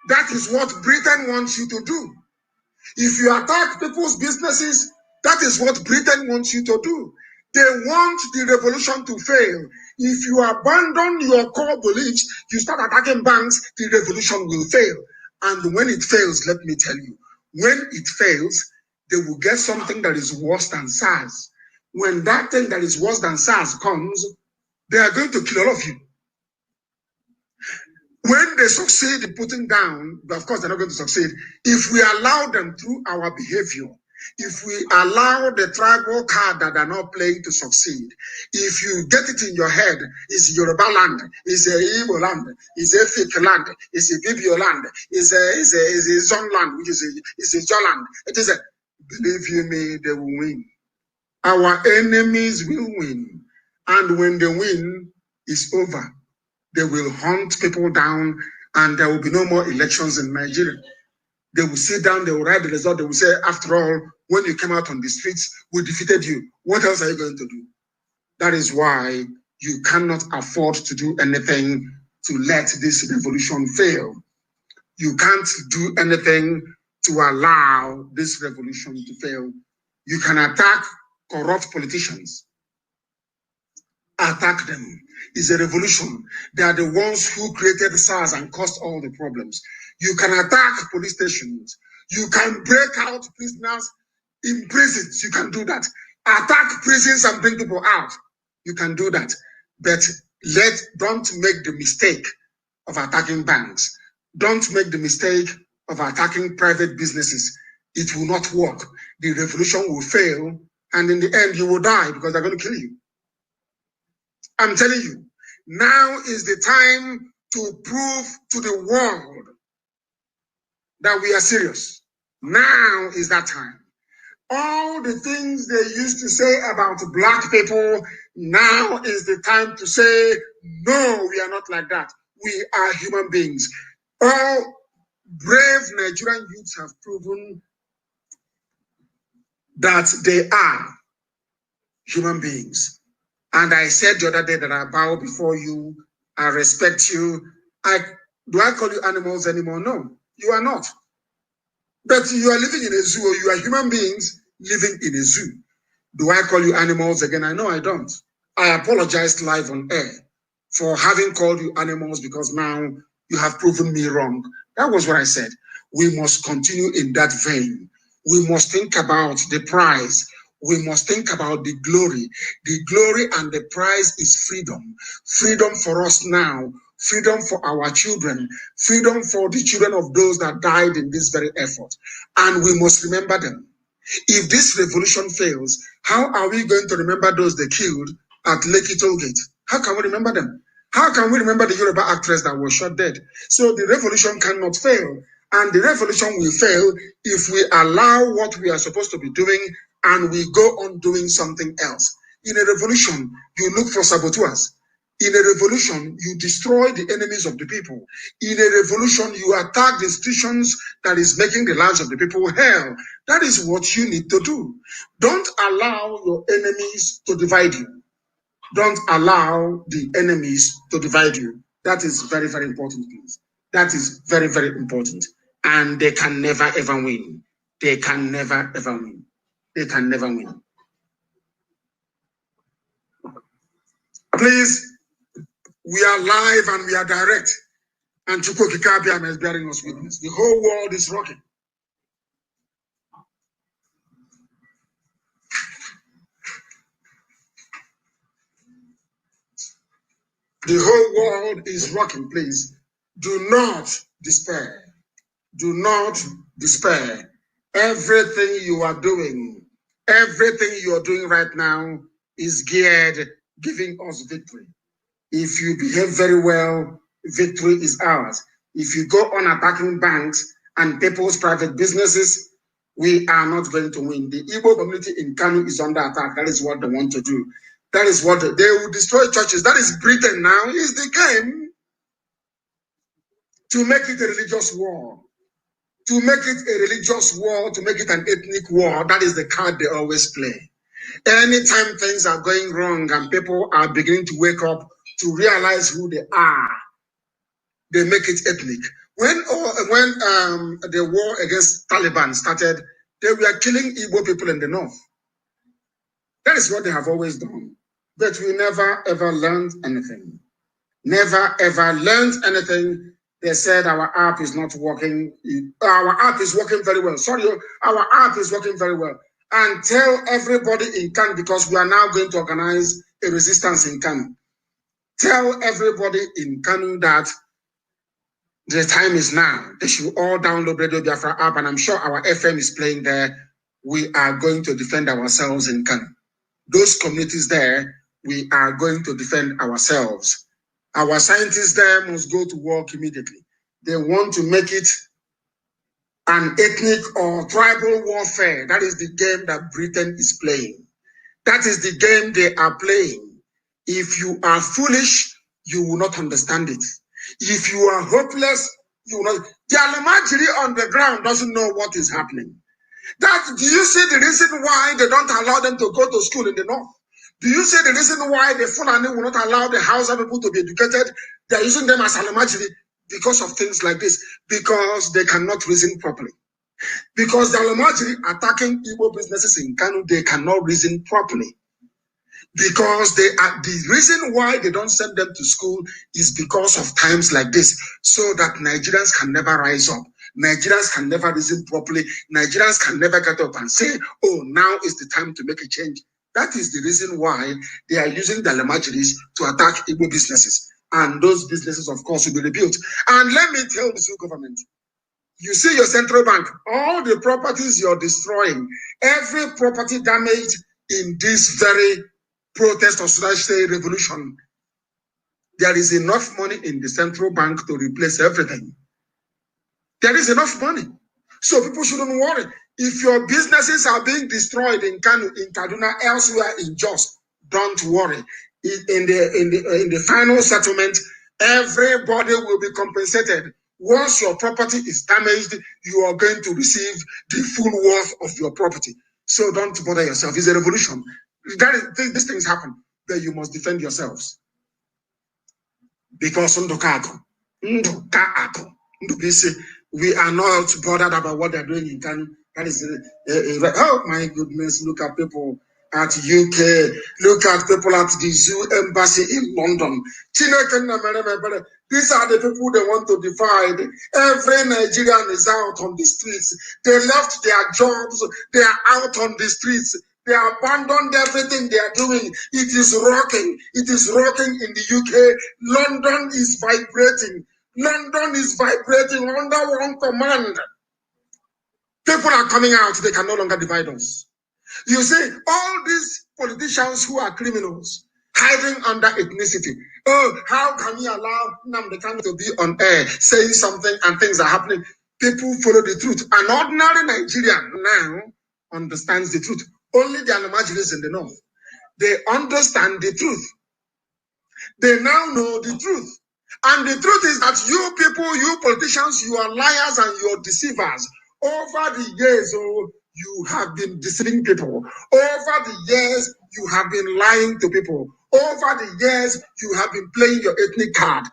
that is what Britain wants you to do. If you attack people's businesses, that is what Britain wants you to do. They want the revolution to fail. If you abandon your core beliefs, you start attacking banks, the revolution will fail. And when it fails, let me tell you, when it fails, they will get something that is worse than SARS. When that thing that is worse than SARS comes, they are going to kill all of you. When they succeed in putting down, but of course they're not going to succeed, if we allow them through our behavior, if we allow the tribal card that are not playing to succeed, if you get it in your head, it's Yoruba land, it's a Igbo land, it's a Fik land, it's a Bibio land, it's a Zon land, which is it's a Joland. It is a, believe you me, they will win. Our enemies will win. And when they win, it's over. They will hunt people down and there will be no more elections in Nigeria. They will sit down, they will write the result, they will say, after all, when you came out on the streets, we defeated you. What else are you going to do? That is why you cannot afford to do anything to let this revolution fail. You can't do anything to allow this revolution to fail. You can attack corrupt politicians. Attack them. It's a revolution. They are the ones who created SARS and caused all the problems. You can attack police stations. You can break out prisoners in prisons. You can do that. attack prisons and bring people out. You can do that. But don't make the mistake of attacking banks. Don't make the mistake of attacking private businesses. It will not work. The revolution will fail, and in the end, you will die because they're going to kill you. I'm telling you, now is the time to prove to the world that we are serious. Now is that time. All the things they used to say about black people, now is the time to say, no, we are not like that. We are human beings. All brave Nigerian youths have proven that they are human beings. And I said the other day that I bow before you, I respect you. Do I call you animals anymore? No, you are not. But you are living in a zoo, or you are human beings living in a zoo. Do I call you animals again? I know I don't. I apologized live on air for having called you animals because now you have proven me wrong. That was what I said. We must continue in that vein. We must think about the prize. We must think about the glory. The glory and the prize is freedom. Freedom for us now. Freedom for our children. Freedom for the children of those that died in this very effort. And we must remember them. If this revolution fails, how are we going to remember those they killed at Lekki Tollgate? How can we remember them? How can we remember the Yoruba actress that was shot dead? So the revolution cannot fail. And the revolution will fail if we allow what we are supposed to be doing and we go on doing something else. In a revolution, you look for saboteurs. In a revolution, you destroy the enemies of the people. In a revolution, you attack the institutions that is making the lives of the people hell. That is what you need to do. Don't allow your enemies to divide you. Don't allow the enemies to divide you. That is very, very important, please. That is very, very important. And they can never, ever win. They can never, ever win. They can never win. Please, we are live and we are direct. And Chukwu Kikabiam is bearing us witness. The whole world is rocking. The whole world is rocking, please. Do not despair. Do not despair. Everything you are doing right now is geared, giving us victory. If you behave very well, victory is ours. If you go on attacking banks and people's private businesses, we are not going to win. The Igbo community in Kanu is under attack. That is what they want to do. That is what they will destroy churches. That is Britain now. Is the game to make it a religious war. To make it a religious war, to make it an ethnic war. That is the card they always play. Anytime things are going wrong and people are beginning to wake up to realize who they are, they make it ethnic. When the war against Taliban started, they were killing Igbo people in the north. That is what they have always done. But we never ever learned anything. Never ever learned anything. They said our app is not working. Our app is working very well. Sorry, our app is working very well. And tell everybody in Kanu, because we are now going to organize a resistance in Kanu. Tell everybody in Kanu that the time is now. They should all download Radio Biafra app, and I'm sure our FM is playing there. We are going to defend ourselves in Kanu. Those communities there, we are going to defend ourselves. Our scientists there must go to work immediately. They want to make it an ethnic or tribal warfare. That is the game that Britain is playing. That is the game they are playing. If you are foolish, you will not understand it. If you are hopeless, you will not. The Alamajiri on the ground doesn't know what is happening. Do you see the reason why they don't allow them to go to school in the north? Do you see the reason why the Fulani will not allow the Hausa people to be educated? They are using them as Alamajiri because of things like this. Because they cannot reason properly. Because the Alamajiri attacking Igbo businesses in Kanu, they cannot reason properly. Because they are the reason why they don't send them to school is because of times like this, so that Nigerians can never rise up. Nigerians can never reason properly. Nigerians can never get up and say, oh, now is the time to make a change. That is the reason why they are using the Lemajiris to attack Igbo businesses. And those businesses, of course, will be rebuilt. And let me tell the government, you see your central bank, all the properties you're destroying, every property damaged in this very protest, or should I say revolution, there is enough money in the central bank to replace everything. There is enough money. So people shouldn't worry. If your businesses are being destroyed in Kanu, in Kaduna, elsewhere in Jos, don't worry. In the final settlement, everybody will be compensated. Once your property is damaged, you are going to receive the full worth of your property. So don't bother yourself. It's a revolution. These things happen, but you must defend yourselves. Because we are not bothered about what they're doing in Kanu. That is, oh my goodness, look at people at UK, look at people at the Zoo Embassy in London. These are the people they want to divide. Every Nigerian is out on the streets. They left their jobs, they are out on the streets. They abandoned everything they are doing. It is rocking. It is rocking in the UK. London is vibrating. London is vibrating under one command. People are coming out. They can no longer divide us. You see, all these politicians who are criminals, hiding under ethnicity. Oh, how can we allow Nnamdi to be on air, saying something and things are happening? People follow the truth. An ordinary Nigerian now understands the truth. Only the Animagiris in the north. They understand the truth. They now know the truth. And the truth is that you people, you politicians, you are liars and you are deceivers. Over the years, you have been deceiving people. Over the years, you have been lying to people. Over the years, you have been playing your ethnic card.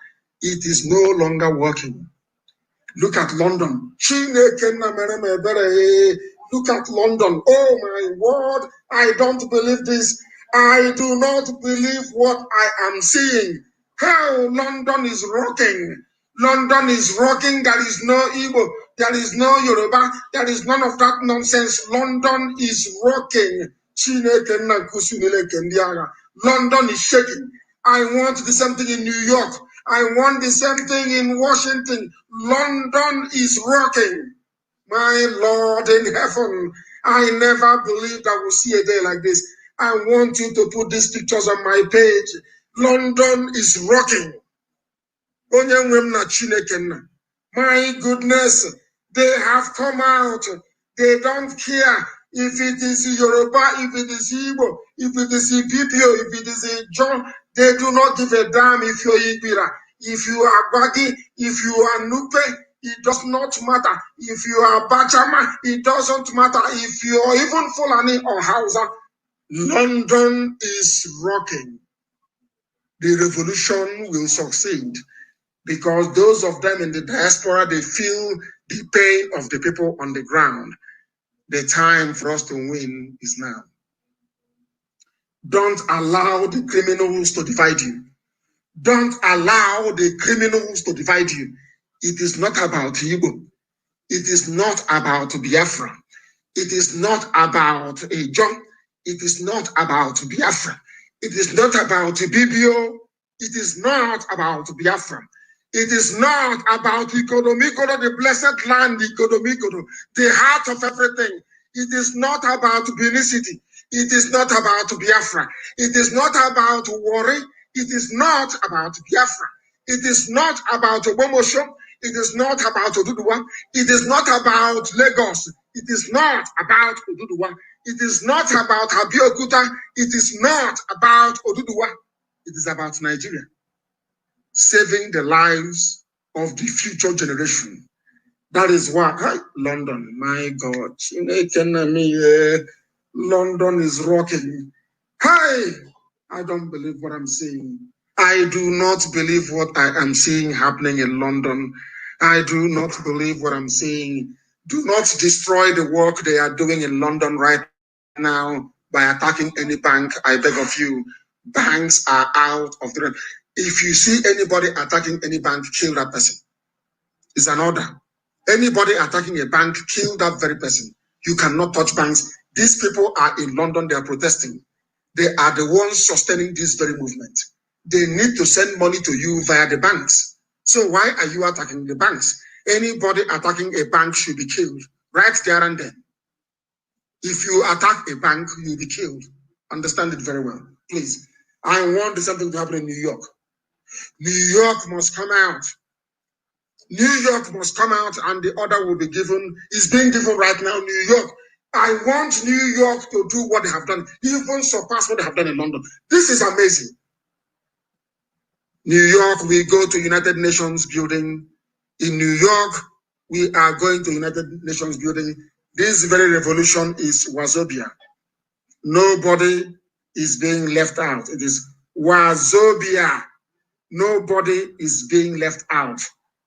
It is no longer working. Look at London. Look at London. Oh my word, I don't believe this. I do not believe what I am seeing. How London is rocking. London is rocking. There is no Igbo. There is no Yoruba. There is none of that nonsense. London is rocking. London is shaking. I want the same thing in New York. I want the same thing in Washington. London is rocking. My Lord in heaven, I never believed I would see a day like this. I want you to put these pictures on my page. London is rocking. My goodness, they have come out. They don't care if it is Yoruba, if it is Igbo, if it is Ibibio, if it is John. They do not give a damn if you're Ibira, if you are Bagi, if you are Nupe. It does not matter. If you are Bachama, it doesn't matter. If you are even Fulani or Hausa, London is rocking. The revolution will succeed because those of them in the diaspora, they feel the pain of the people on the ground. The time for us to win is now. Don't allow the criminals to divide you. Don't allow the criminals to divide you. It is not about Igbo. It is not about Biafra. It is not about a John. It is not about Biafra. It is not about Bibio. It is not about Biafra. It is not about Ikodomikodo, the blessed land, Ikodomikodo, the heart of everything. It is not about Benicity. It is not about Biafra. It is not about worry. It is not about Biafra. It is not about Obomosho. It is not about Oduduwa. It is not about Lagos. It is not about Oduduwa. It is not about Abeokuta. It is not about Oduduwa. It is about Nigeria. Saving the lives of the future generation. That is why, hi, London, my God. London is rocking. Hi, I don't believe what I'm saying. I do not believe what I am seeing happening in London. I do not believe what I'm saying. Do not destroy the work they are doing in London right now by attacking any bank. I beg of you. Banks are out of the... If you see anybody attacking any bank, kill that person. It's an order. Anybody attacking a bank, kill that very person. You cannot touch banks. These people are in London. They are protesting. They are the ones sustaining this very movement. They need to send money to you via the banks. So why are you attacking the banks? Anybody attacking a bank should be killed right there and then. If you attack a bank, you'll be killed. Understand it very well, please. I want something to happen in New York. New York must come out. New York must come out, and the order will be given. It's being given right now, New York. I want New York to do what they have done, even surpass what they have done in London. This is amazing. New York, we go to United Nations building. In New York, we are going to United Nations building. This very revolution is Wazobia. Nobody is being left out. It is Wazobia. Nobody is being left out.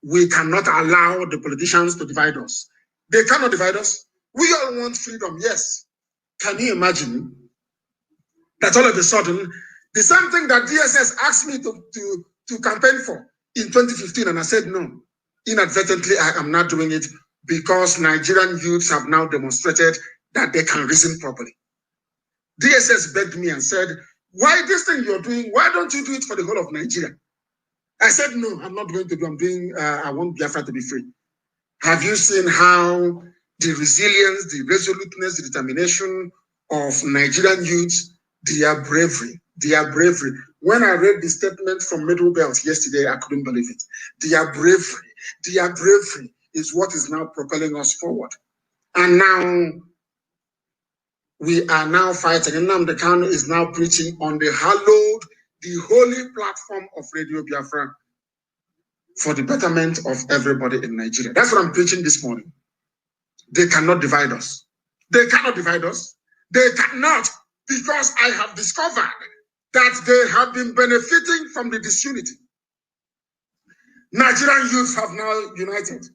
We cannot allow the politicians to divide us. They cannot divide us. We all want freedom, yes. Can you imagine that all of a sudden, the same thing that DSS asked me to campaign for in 2015, and I said no. Inadvertently, I am not doing it because Nigerian youths have now demonstrated that they can reason properly. DSS begged me and said, why this thing you're doing, why don't you do it for the whole of Nigeria? I said, no, I'm not going to do, I want Biafra to be free. Have you seen how the resilience, the resoluteness, the determination of Nigerian youths, their bravery. When I read the statement from Middle Belt yesterday, I couldn't believe it. Their bravery is what is now propelling us forward. And now, we are now fighting. And Nnamdi Kanu is now preaching on the hallowed, the holy platform of Radio Biafra for the betterment of everybody in Nigeria. That's what I'm preaching this morning. They cannot divide us. They cannot divide us. They cannot, because I have discovered that they have been benefiting from the disunity. Nigerian youths have now united.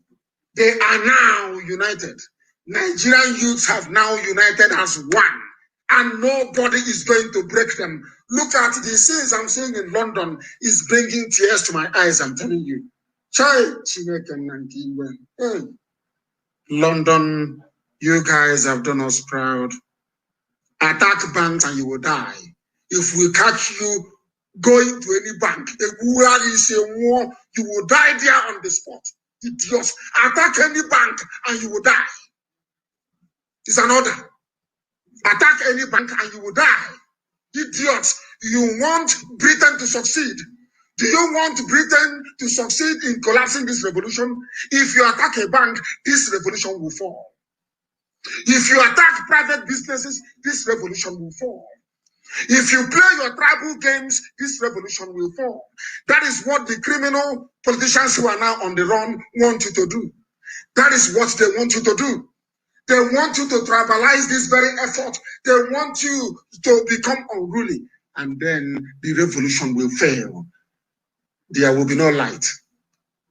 They are now united. Nigerian youths have now united as one, and nobody is going to break them. Look at the scenes I'm seeing in London is bringing tears to my eyes, I'm telling you. Hey, London, you guys have done us proud. Attack banks and you will die. If we catch you going to any bank, you will die there on the spot. Idiots. Attack any bank and you will die. It's an order. Attack any bank and you will die. Idiots. You want Britain to succeed. Do you want Britain to succeed in collapsing this revolution? If you attack a bank, this revolution will fall. If you attack private businesses, this revolution will fall. If you play your tribal games, this revolution will fall. That is what the criminal politicians who are now on the run want you to do. That is what they want you to do. They want you to tribalize this very effort. They want you to become unruly. And then the revolution will fail. There will be no light.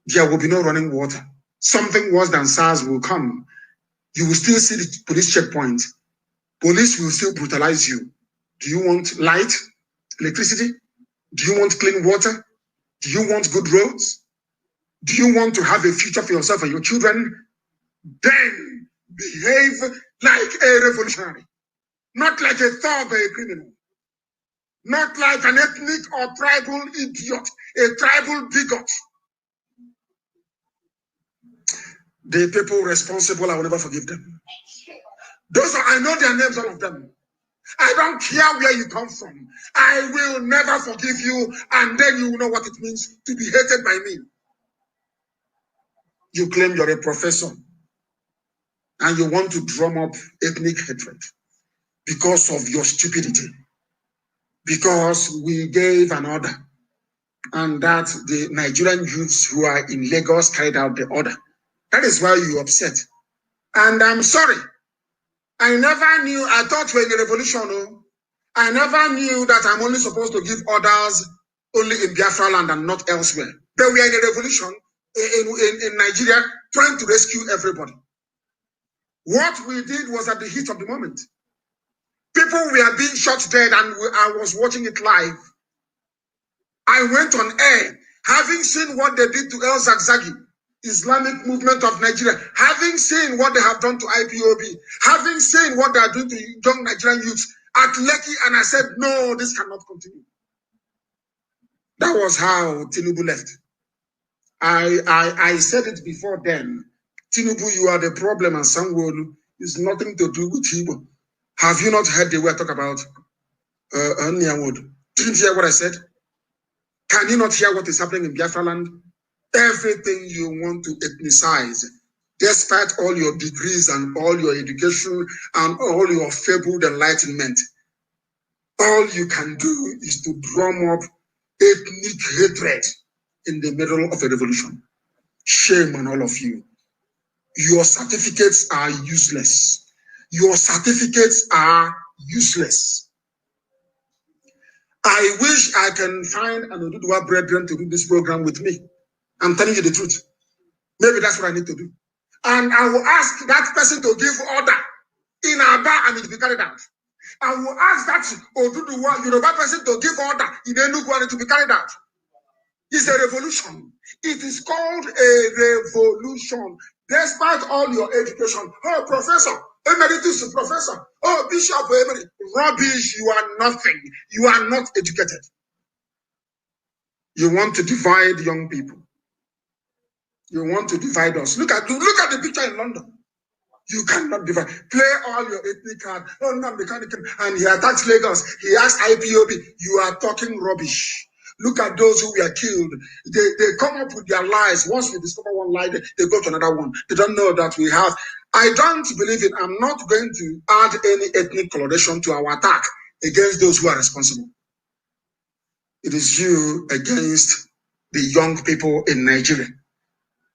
There will be no running water. Something worse than SARS will come. You will still see the police checkpoint. Police will still brutalize you. Do you want light, electricity? Do you want clean water? Do you want good roads? Do you want to have a future for yourself and your children? Then behave like a revolutionary, not like a thug or a criminal, not like an ethnic or tribal idiot, a tribal bigot. The people responsible, I will never forgive them. Those are, I know their names, all of them. I don't care where you come from. I will never forgive you, and then you will know what it means to be hated by me. You claim you're a professor, and you want to drum up ethnic hatred because of your stupidity. Because we gave an order, and that the Nigerian youths who are in Lagos carried out the order. That is why you're upset. And I'm sorry. I never knew, I thought we're in a revolution. No? I never knew that I'm only supposed to give orders only in Biafra land and not elsewhere. But we are in a revolution in Nigeria trying to rescue everybody. What we did was at the heat of the moment. People were being shot dead and I was watching it live. I went on air, having seen what they did to El Zagzagi, Islamic movement of Nigeria, having seen what they have done to IPOB, having seen what they are doing to young Nigerian youths, at Lekki, and I said, no, this cannot continue. That was how Tinubu left. I said it before then. Tinubu, you are the problem, and Sanwo-Olu is nothing to do with Igbo. Have you not heard the word talk about Nyawood? Didn't you hear what I said? Can you not hear what is happening in Biafra land? Everything you want to ethnicize, despite all your degrees and all your education and all your fabled enlightenment, all you can do is to drum up ethnic hatred in the middle of a revolution. Shame on all of you. Your certificates are useless. Your certificates are useless. I wish I can find an Oduduwa brethren to do this program with me. I'm telling you the truth. Maybe that's what I need to do. And I will ask that person to give order in Aba and it will be carried out. I will ask that Oduduwa Yoruba person to give order in Enugu and it will be carried out. It's a revolution. It is called a revolution. Despite all your education, oh, professor, emeritus professor, oh, bishop, emeritus, rubbish, you are nothing. You are not educated. You want to divide young people. You want to divide us. Look at the picture in London. You cannot divide. Play all your ethnic card. Oh, Nnamdi, and he attacks Lagos. He asked IPOB. You are talking rubbish. Look at those who were killed. They come up with their lies. Once we discover one lie, they go to another one. They don't know that we have. I don't believe it. I'm not going to add any ethnic coloration to our attack against those who are responsible. It is you against the young people in Nigeria.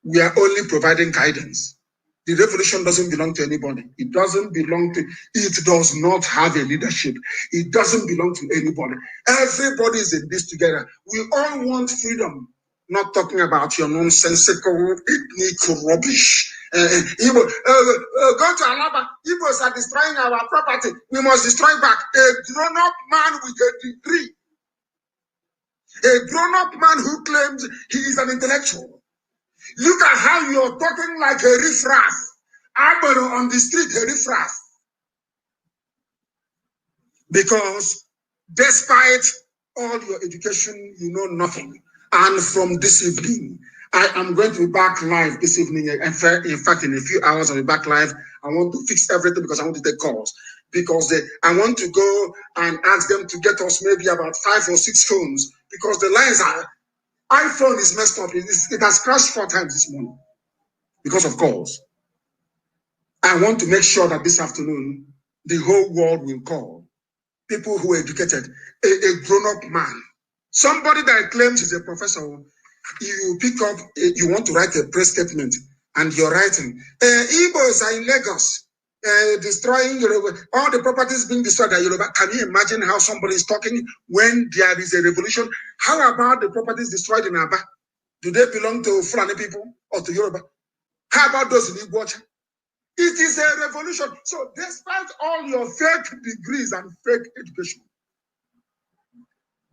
We are only providing guidance. The revolution doesn't belong to anybody. It doesn't belong to, it does not have a leadership. It doesn't belong to anybody. Everybody is in this together. We all want freedom. Not talking about your nonsensical ethnic rubbish. Go to Alaba. Igbos are destroying our property. We must destroy back. A grown-up man with a degree. A grown-up man who claims he is an intellectual. Look at how you're talking like a riffraff. I'm on the street, a riffraff. Because despite all your education, you know nothing. And from this evening, I am going to be back live this evening. In fact, in a few hours, I'll be back live. I want to fix everything because I want to take calls. Because I want to go and ask them to get us maybe about 5 or 6 phones. Because the lines are, iPhone is messed up. It has crashed 4 times this morning because of calls. I want to make sure that this afternoon, the whole world will call. People who are educated, a grown-up man. Somebody that claims he's a professor, you pick up, you want to write a press statement, and you're writing, Igbos are in Lagos, destroying Yoruba, all the properties being destroyed at Yoruba. Can you imagine how somebody is talking when there is a revolution? How about the properties destroyed in Aba? Do they belong to Fulani people or to Yoruba? How about those in Igbo? It is a revolution. So despite all your fake degrees and fake education,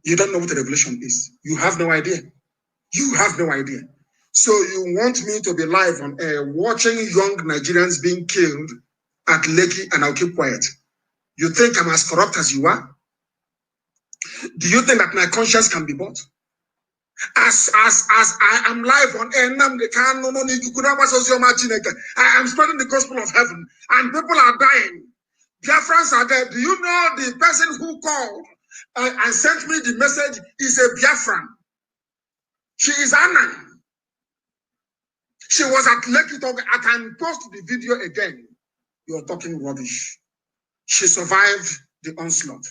you don't know what a revolution is. You have no idea. You have no idea. So you want me to be live on air watching young Nigerians being killed at Lekki and I'll keep quiet. You think I'm as corrupt as you are? Do you think that my conscience can be bought? As I am live on air, I am spreading the gospel of heaven and people are dying. Biafrans are dead. Do you know the person who called and sent me the message is a Biafran? She is Anna. She was at Lekki talking. I can post the video again. You're talking rubbish. She survived the onslaught.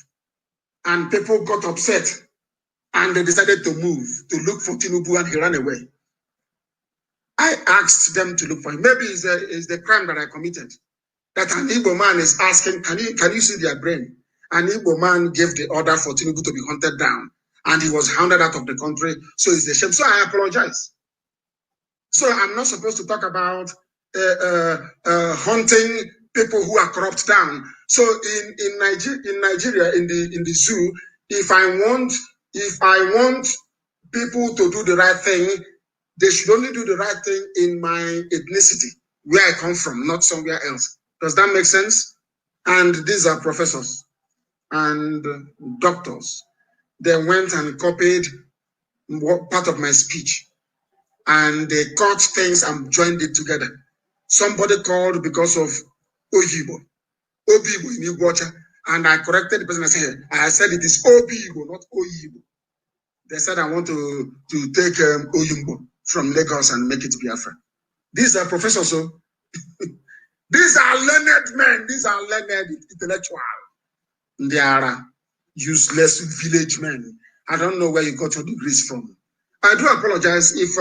And people got upset. And they decided to move, to look for Tinubu, and he ran away. I asked them to look for him. Maybe it's the crime that I committed. That an Igbo man is asking, can you see their brain? An Igbo man gave the order for Tinubu to be hunted down. And he was hounded out of the country. So it's a shame. So I apologize. So I'm not supposed to talk about hunting people who are corrupt down. So in Nigeria, in the zoo, if I want people to do the right thing, they should only do the right thing in my ethnicity, where I come from, not somewhere else. Does that make sense? And these are professors. and doctors. They went and copied part of my speech, and they cut things and joined it together. Somebody called because of Oyibo, Obibo in Iguacha, and I corrected the person. I said it is Obibo, not Oyibo. They said I want to take Oyimbo from Lagos and make it Biafra. These are professors, so these are learned men. These are learned intellectuals. They are useless village men. I don't know where you got your degrees from. I do apologize if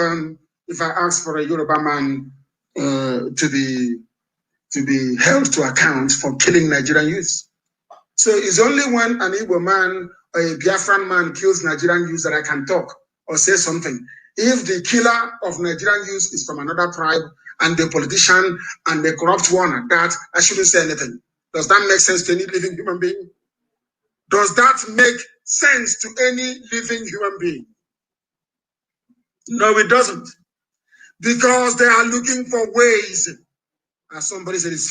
I ask for a Yoruba man to be held to account for killing Nigerian youths. So it's only when an Igbo man or a Biafran man kills Nigerian youths that I can talk or say something. If the killer of Nigerian youths is from another tribe and the politician and the corrupt one at that, I shouldn't say anything. Does that make sense to any living human being? Does that make sense to any living human being? No, it doesn't. Because they are looking for ways, as somebody said, it's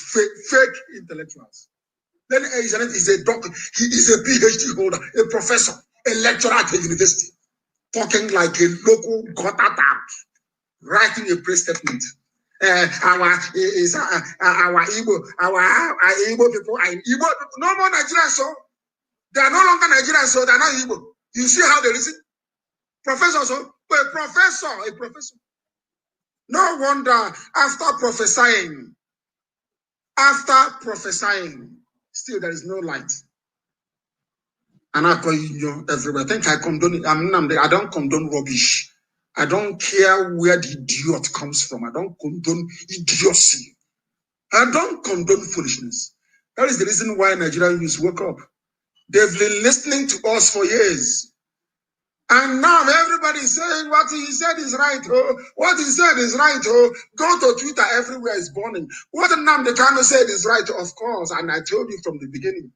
fake intellectuals. Then is a doctor, he is a PhD holder, a professor, a lecturer at the university, talking like a local gutter tap, writing a press statement. Our Igbo people, no more Nigerians, so they are no longer Nigerians, so they are not Igbo. You see how they listen? Professor, so a professor. No wonder after prophesying, still there is no light. And I call you everywhere. I think I condone it. I don't condone rubbish. I don't care where the idiot comes from. I don't condone idiocy. I don't condone foolishness. That is the reason why Nigerian youth woke up. They've been listening to us for years. And now everybody is saying what he said is right. Oh, what he said is right. Oh, go to Twitter, everywhere is burning. What Nnamdi Kanu said is right, of course. And I told you from the beginning,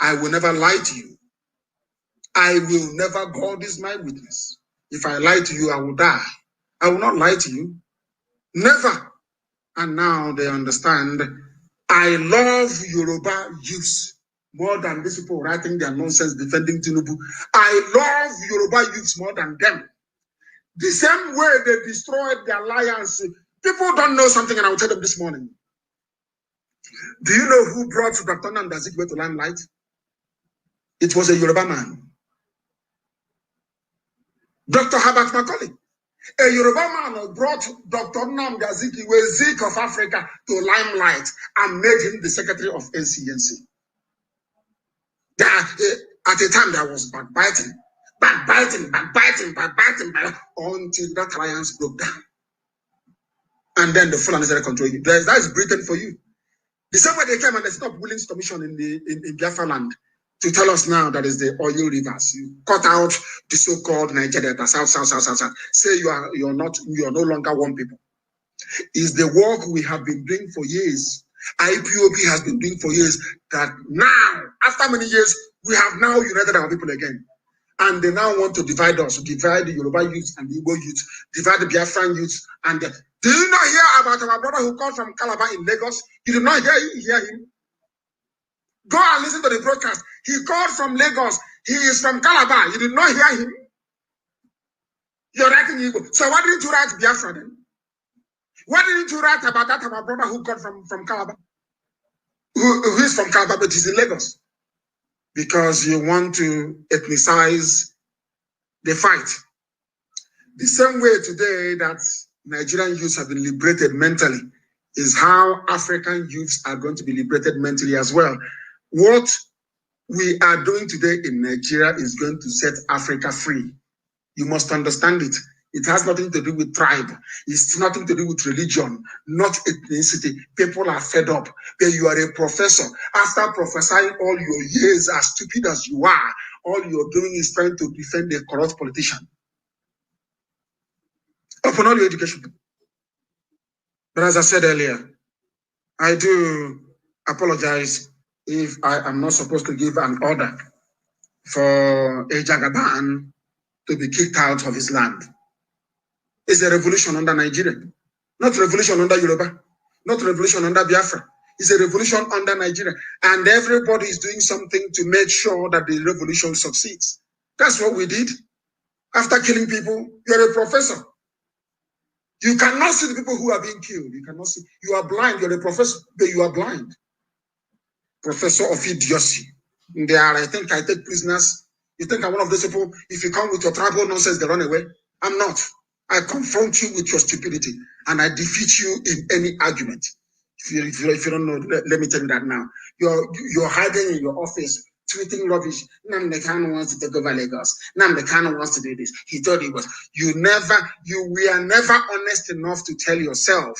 I will never lie to you. I will never, God is my witness. If I lie to you, I will die. I will not lie to you. Never. And now they understand. I love Yoruba youths more than these people writing their nonsense defending Tinubu. I love Yoruba youths more than them. The same way they destroyed the alliance. People don't know something, and I will tell them this morning. Do you know who brought Dr. Nnamdi to limelight? It was a Yoruba man. Dr. Herbert Macaulay. A Yoruba man brought Dr. Nnamdi Zik of Africa to limelight and made him the secretary of NCNC. At the time, there was backbiting until that alliance broke down. And then the Fulani started controlling it. That is Britain for you. The same way they came and they set up Willings Commission in Biafra land to tell us now that is the oil rivers. You cut out the so-called Nigeria, the south. Say you are no longer one people. Is the work we have been doing for years. Ipob has been doing for years, that now, after many years, we have now united our people again. And they now want to divide us, divide the Yoruba youth and the Igbo youth, divide the Biafran youth. And do you not hear about our brother who called from Calabar in Lagos? You did not hear him? Go and listen to the broadcast. He called from Lagos. He is from Calabar. You did not hear him? You're writing Igbo. So why didn't you write Biafra then? Why didn't you write about that our brother who called from Calabar? Who is from Calabar but is in Lagos? Because you want to ethnicize the fight. The same way today that Nigerian youths have been liberated mentally is how African youths are going to be liberated mentally as well. What we are doing today in Nigeria is going to set Africa free. You must understand it. It has nothing to do with tribe. It's nothing to do with religion, not ethnicity. People are fed up. But you are a professor. After prophesying all your years, as stupid as you are, all you're doing is trying to defend a corrupt politician. Upon all your education. But as I said earlier, I do apologize if I am not supposed to give an order for a Jagaban to be kicked out of his land. It's a revolution under Nigeria, not revolution under Yoruba, not revolution under Biafra. It's a revolution under Nigeria. And everybody is doing something to make sure that the revolution succeeds. That's what we did. After killing people, you're a professor. You cannot see the people who are being killed. You cannot see. You are blind. You're a professor, but you are blind. Professor of idiocy. There are, I think I take prisoners. You think I'm one of those people, if you come with your tribal nonsense, they run away? I'm not. I confront you with your stupidity and I defeat you in any argument. If you don't know, let me tell you that now. You're hiding in your office, tweeting rubbish. Nnamdi Kanu wants to take over Lagos. Nnamdi Kanu wants to do this. He thought he was. You were never honest enough to tell yourself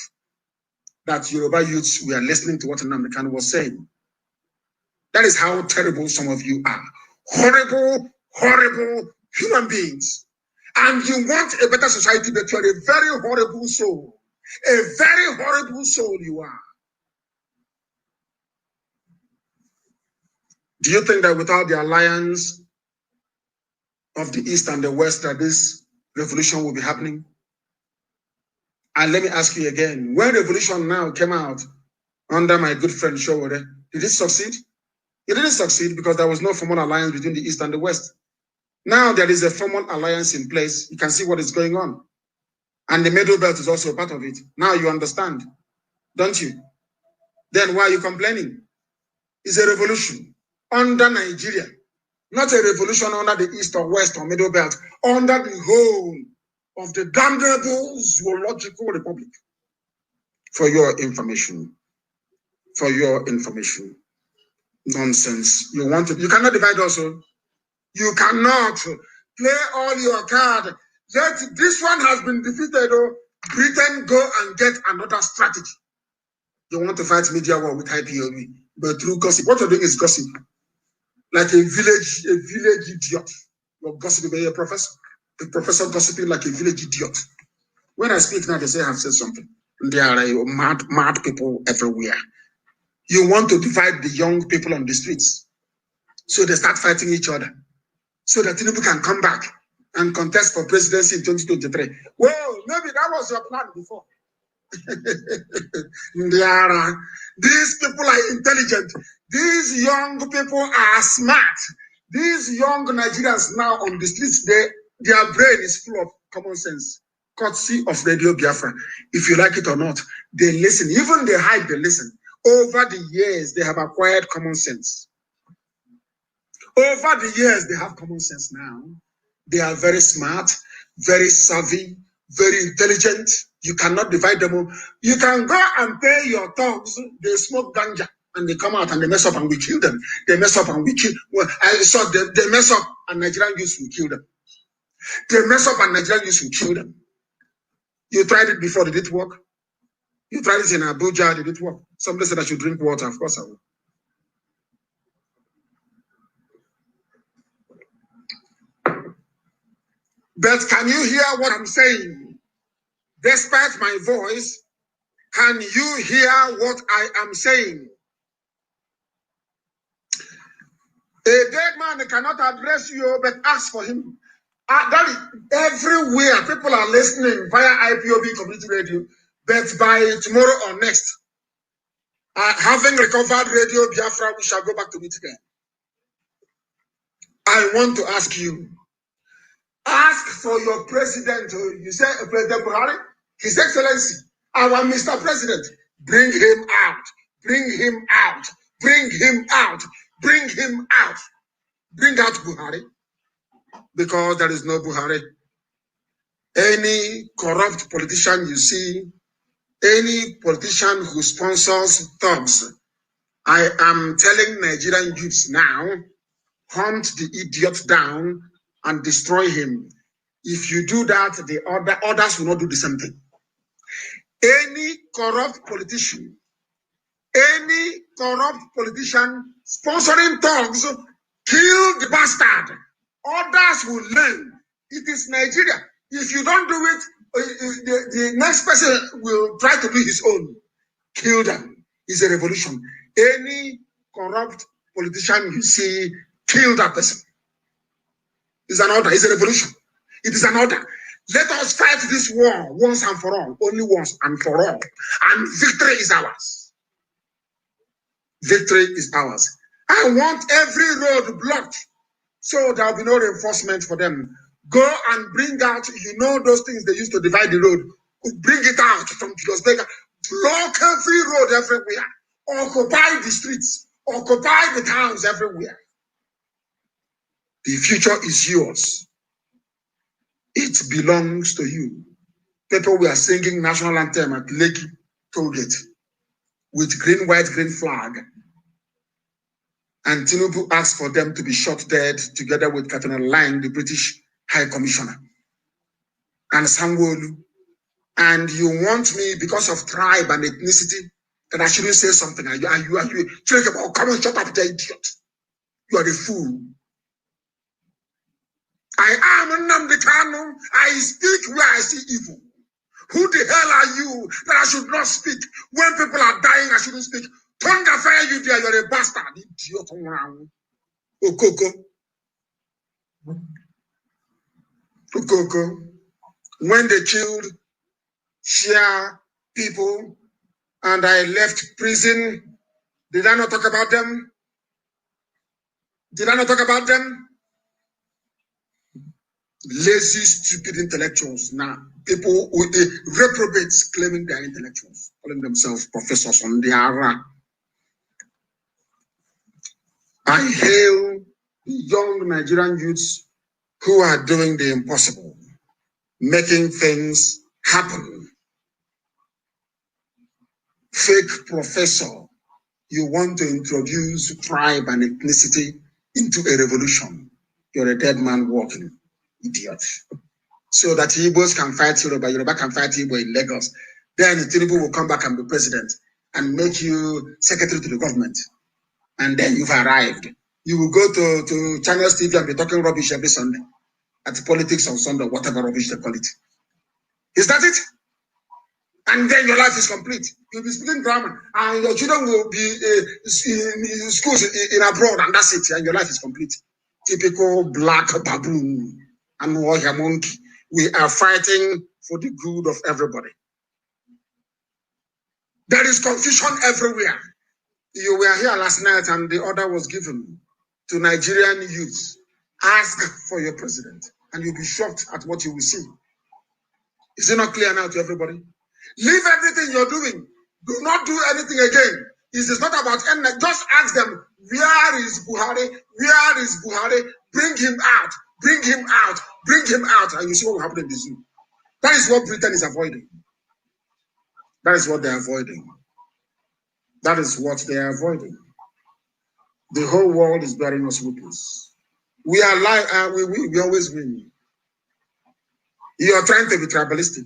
that Yoruba youths were listening to what Nnamdi Kanu was saying. That is how terrible some of you are. Horrible, horrible human beings. And you want a better society, but you are a very horrible soul. A very horrible soul you are. Do you think that without the alliance of the East and the West that this revolution will be happening? And let me ask you again, when revolution now came out under my good friend Showore, did it succeed? It didn't succeed because there was no formal alliance between the East and the West. Now there is a formal alliance in place. You can see what is going on. And the Middle Belt is also a part of it. Now you understand, don't you? Then why are you complaining? It's a revolution under Nigeria, not a revolution under the East or West or Middle Belt, under the whole of the damnable zoological republic. For your information. For your information. Nonsense. You cannot divide also. You cannot play all your card. Yet this one has been defeated. Oh, Britain go and get another strategy. You want to fight media war with IPOB, but through gossip. What you're doing is gossip. Like a village idiot. You're gossiping, a professor gossiping like a village idiot. When I speak now, they say I've said something. There are mad people everywhere. You want to divide the young people on the streets. So they start fighting each other. So that Tinubu can come back and contest for presidency in 2023. Well, maybe that was your plan before. These people are intelligent. These young people are smart. These young Nigerians now on the streets, their brain is full of common sense. Courtesy of Radio Biafra. If you like it or not, they listen. Even they hide, they listen. Over the years, they have acquired common sense. Over the years, they have common sense now. They are very smart, very savvy, very intelligent. You cannot divide them. You can go and pay your thugs. They smoke ganja and they come out and they mess up and we kill them. They mess up and we kill. Well, so they mess up and Nigerian youths will kill them. They mess up and Nigerian youths will kill them. You tried it before, did it work? You tried it in Abuja, did it work? Somebody said I should drink water. Of course I will. But can you hear what I'm saying? Despite my voice, can you hear what I am saying? A dead man cannot address you, but ask for him. That is everywhere. People are listening via IPOB community radio. But by tomorrow or next, having recovered Radio Biafra, we shall go back to it again. I want to ask you, ask for your president. You say President Buhari, His Excellency, our Mr. President, bring him out, bring him out, bring him out, bring him out. Bring out Buhari, because there is no Buhari. Any corrupt politician you see, any politician who sponsors thugs, I am telling Nigerian youths now, hunt the idiot down and destroy him. If you do that, the others will not do the same thing. Any corrupt politician sponsoring thugs, kill the bastard. Others will learn. It is Nigeria. If you don't do it, the next person will try to do his own. Kill them. It's a revolution. Any corrupt politician you see, kill that person. It's an order. It's a revolution. It is an order. Let us fight this war once and for all. Only once and for all. And victory is ours. Victory is ours. I want every road blocked so there will be no reinforcement for them. Go and bring out, those things they used to divide the road. Bring it out from Julius Baker. Block every road everywhere. Occupy the streets. Occupy the towns everywhere. The future is yours. It belongs to you. People were singing national anthem at Lake Tollgate with green, white, green flag. And Tinubu asked for them to be shot dead together with Captain Lang, the British High Commissioner, and Sanwo-Olu. And you want me, because of tribe and ethnicity, that I shouldn't say something. Are you come and shut up, the idiot. You are the fool. I am Nnamdi Kanu. I speak where I see evil. Who the hell are you that I should not speak? When people are dying, I shouldn't speak. Thunder fire you there, you're a bastard. Idiot. Okoko. Okoko. When they killed Shia people and I left prison, did I not talk about them? Did I not talk about them? Lazy, stupid intellectuals. Now, people with the reprobates claiming they are intellectuals, calling themselves professors on the Ara. I hail young Nigerian youths who are doing the impossible, making things happen. Fake professor, you want to introduce tribe and ethnicity into a revolution. You're a dead man walking, idiot. So that Igbos can fight Yoruba can fight Igbo in Lagos. Then Tinubu will come back and be president and make you secretary to the government. And then you've arrived. You will go to Channels TV and be talking rubbish every Sunday. At politics on Sunday, whatever rubbish they call it. Is that it? And then your life is complete. You'll be speaking grammar, and your children will be in schools in abroad, and that's it. And your life is complete. Typical black baboon and warrior monkey. We are fighting for the good of everybody. There is confusion everywhere. You were here last night, and the order was given to Nigerian youths. Ask for your president, and you'll be shocked at what you will see. Is it not clear now to everybody? Leave everything you're doing. Do not do anything again. It is not about anything. Just ask them, where is Buhari? Where is Buhari? Bring him out. Bring him out. Bring him out. And you see what will happen in the zoo. That is what Britain is avoiding. That is what they're avoiding. That is what they are avoiding. The whole world is bearing us witness. We are like, we always win. You are trying to be tribalistic.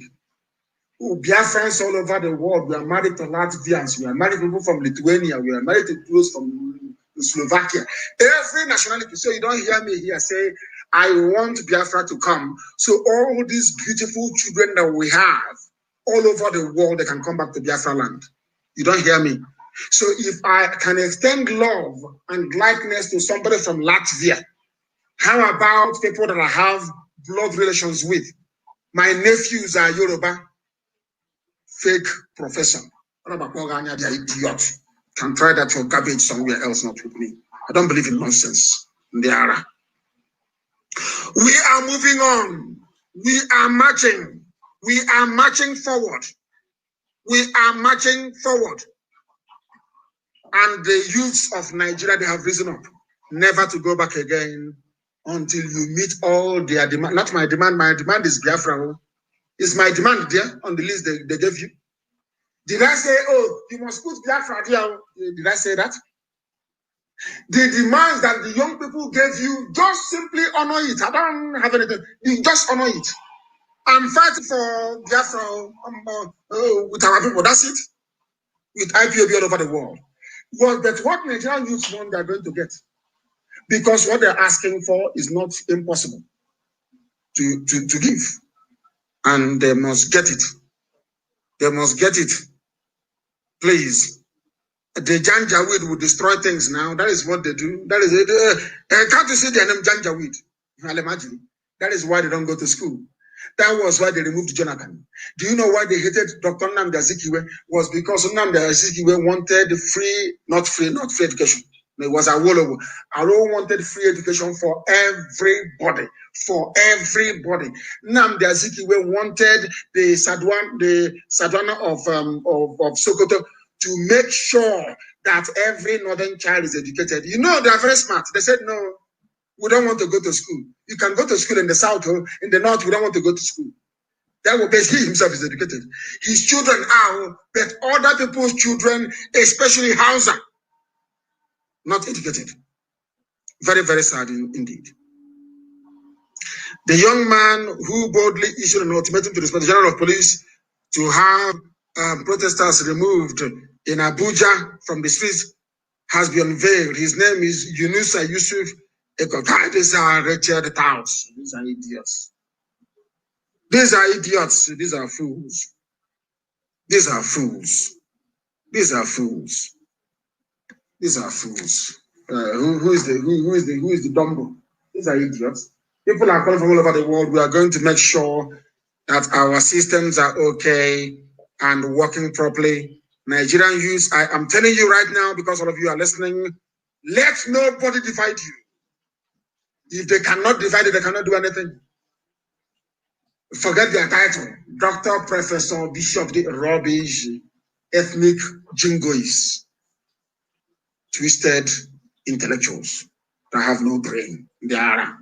Biafrans all over the world. We are married to Latvians. We are married to people from Lithuania. We are married to those from Slovakia. Every nationality. So you don't hear me here say, I want Biafra to come. So all these beautiful children that we have all over the world, they can come back to Biafra land. You don't hear me. So if I can extend love and likeness to somebody from Latvia, how about people that I have blood relations with? My nephews are Yoruba. Fake professor. Idiot. Can try that for garbage somewhere else, not with me. I don't believe in nonsense. We are moving on. We are marching. We are marching forward. We are marching forward. And the youths of Nigeria, they have risen up, never to go back again until you meet all their demand. Not my demand. My demand is Biafra. Is my demand there on the list they gave you? Did I say, oh, you must put Biafra there? Did I say that? The demands that the young people gave you, just simply honor it. I don't have anything. You just honor it. I'm fighting for Biafra with our people. That's it. With IPOB all over the world. Well, but what Nigerian youths want, they're going to get. Because what they're asking for is not impossible to give. And they must get it. They must get it. Please. The Janjaweed will destroy things now. That is what they do. That is it. Can't you see their name Janjaweed? I'll imagine. That is why they don't go to school. That was why they removed Jonathan. Do you know why they hated Dr. Nnamdi Azikiwe? Was because Nnamdi Azikiwe wanted not free education. It was Awolowo. Awolowo wanted free education for everybody. For everybody. Nnamdi Azikiwe wanted the Sadwana of Sokoto to make sure that every northern child is educated. You know, they are very smart. They said, no, we don't want to go to school. You can go to school in the south, in the north, we don't want to go to school. That will be he himself is educated. His children are, but other people's children, especially Hausa, not educated. Very, very sad indeed. The young man who boldly issued an ultimatum to the Inspector General of Police to have protesters removed in Abuja from the streets has been unveiled. His name is Yunusa Yusuf Ekota. These are wretched touts. These are idiots. These are idiots. These are fools. These are fools. These are fools. These are fools. Who is the Dumbo? These are idiots. People are calling from all over the world. We are going to make sure that our systems are okay and working properly. Nigerian youth, I am telling you right now, because all of you are listening, let nobody divide you. If they cannot divide it, they cannot do anything. Forget their title. Doctor, Professor, Bishop, the rubbish, ethnic jingoists, twisted intellectuals that have no brain. They are.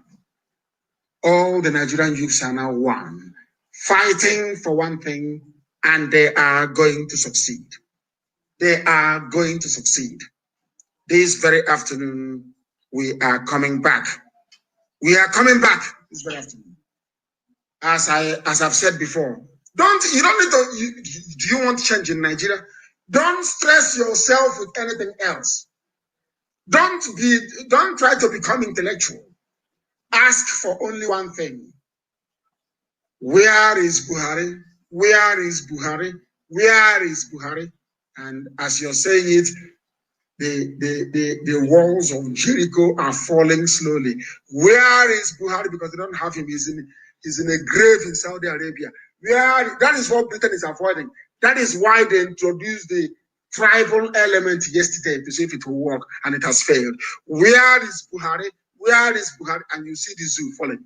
All the Nigerian youths are now one, fighting for one thing, and they are going to succeed. They are going to succeed. This very afternoon, we are coming back. We are coming back this very afternoon. As I've said before, do you want change in Nigeria? Don't stress yourself with anything else. Don't try to become intellectual. Ask for only one thing. Where is Buhari? Where is Buhari? Where is Buhari? And as you're saying it, the walls of Jericho are falling slowly. Where is Buhari? Because they don't have him. He's in a grave in Saudi Arabia. That is what Britain is avoiding. That is why they introduced the tribal element yesterday to see if it will work, and it has failed. Where is Buhari? Where is Buhari? And you see the zoo falling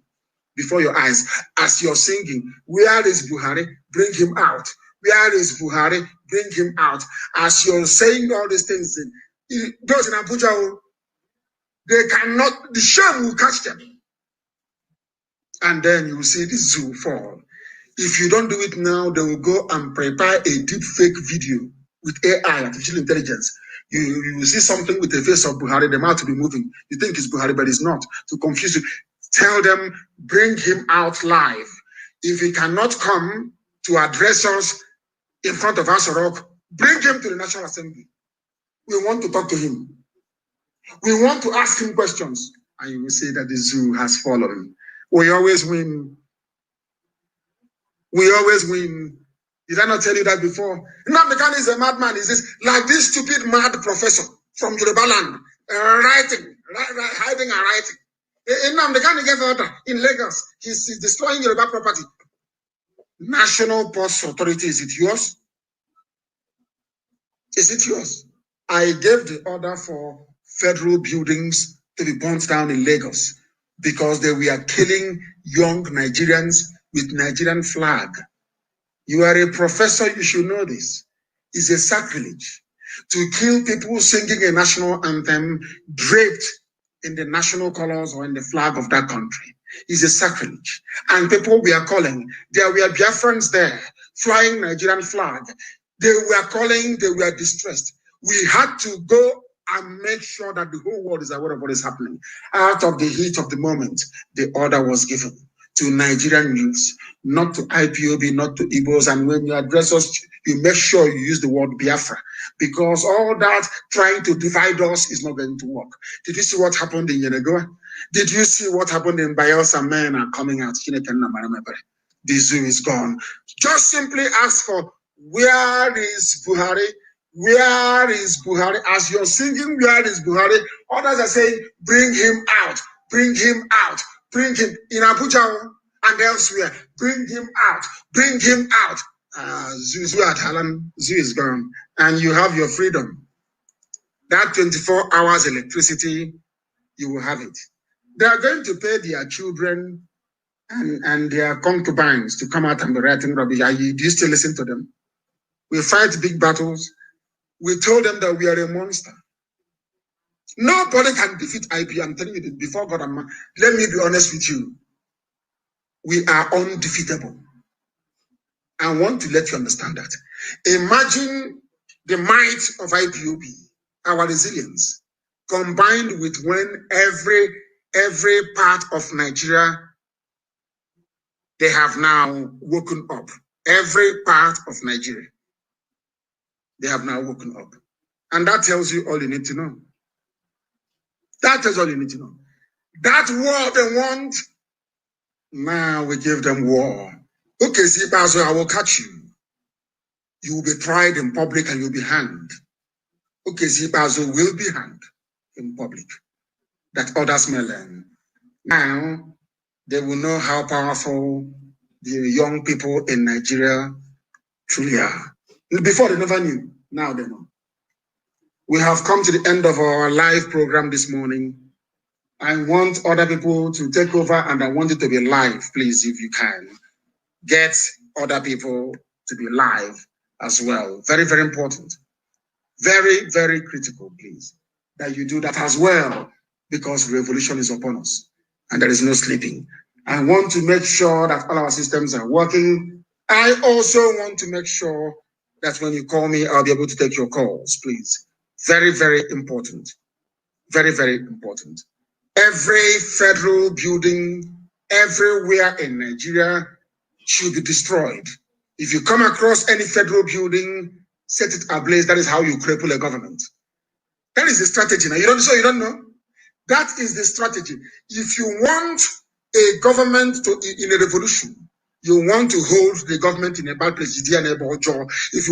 before your eyes as you're singing. Where is Buhari? Bring him out. Where is Buhari? Bring him out. As you're saying all these things, those in Abuja, they cannot, the shame will catch them. And then you will see the zoo fall. If you don't do it now, they will go and prepare a deep fake video with AI, artificial intelligence. You will see something with the face of Buhari, the mouth will be moving. You think it's Buhari, but it's not. To confuse you, tell them, bring him out live. If he cannot come to address us in front of us, bring him to the National Assembly. We want to talk to him. We want to ask him questions. And you will say that the zoo has fallen. We always win. We always win. Did I not tell you that before? Nnamdi Kanu is a madman. Is this like this stupid mad professor from Yoruba land, hiding and writing? Nnamdi Kanu gave order in Lagos. He's destroying Yoruba property. National Ports Authority, is it yours? Is it yours? I gave the order for federal buildings to be burnt down in Lagos because they were killing young Nigerians with Nigerian flag. You are a professor, you should know this. It's a sacrilege to kill people singing a national anthem draped in the national colors or in the flag of that country. It's a sacrilege. And people were calling. There were Biafrans there flying Nigerian flag. They were calling, they were distressed. We had to go and make sure that the whole world is aware of what is happening. Out of the heat of the moment, the order was given to Nigerian youths, not to IPOB, not to Igbos. And when you address us, you make sure you use the word Biafra, because all that trying to divide us is not going to work. Did you see what happened in Yenagoa? Did you see what happened in Bayelsa? Men are coming out. The zoo is gone. Just simply ask for, where is Buhari? Where is Buhari? As you're singing, where is Buhari? Others are saying, bring him out, bring him out, bring him. In Abuja, and elsewhere. Bring him out. Bring him out. Zoo at Harlem, Zoo is gone. And you have your freedom. That 24 hours electricity, you will have it. They are going to pay their children and their concubines to come out and be writing rubbish. Do you still listen to them? We fight big battles. We told them that we are a monster. Nobody can defeat IP. I'm telling you this before God and man. Let me be honest with you. We are undefeatable. I want to let you understand that. Imagine the might of IPOB, our resilience, combined with when every part of Nigeria, they have now woken up. Every part of Nigeria, they have now woken up. And that tells you all you need to know. That is all you need to know. That war they want, now we give them war. Okay, Zibazo, I will catch you. You will be tried in public and you'll be hanged. Okay, Zibazo will be hanged in public. That others may learn. Now, they will know how powerful the young people in Nigeria truly are. Before they never knew, now they know. We have come to the end of our live program this morning. I want other people to take over and I want it to be live, please, if you can. Get other people to be live as well. Very, very important. Very, very critical, please, that you do that as well, because revolution is upon us and there is no sleeping. I want to make sure that all our systems are working. I also want to make sure that when you call me, I'll be able to take your calls, please. Very, very important. Very, very important. Every federal building everywhere in Nigeria should be destroyed. If you come across any federal building, set it ablaze. That is how you cripple a government. That is the strategy. Now, you don't know? That is the strategy. If you want a government in a revolution, you want to hold the government in a bad place, if you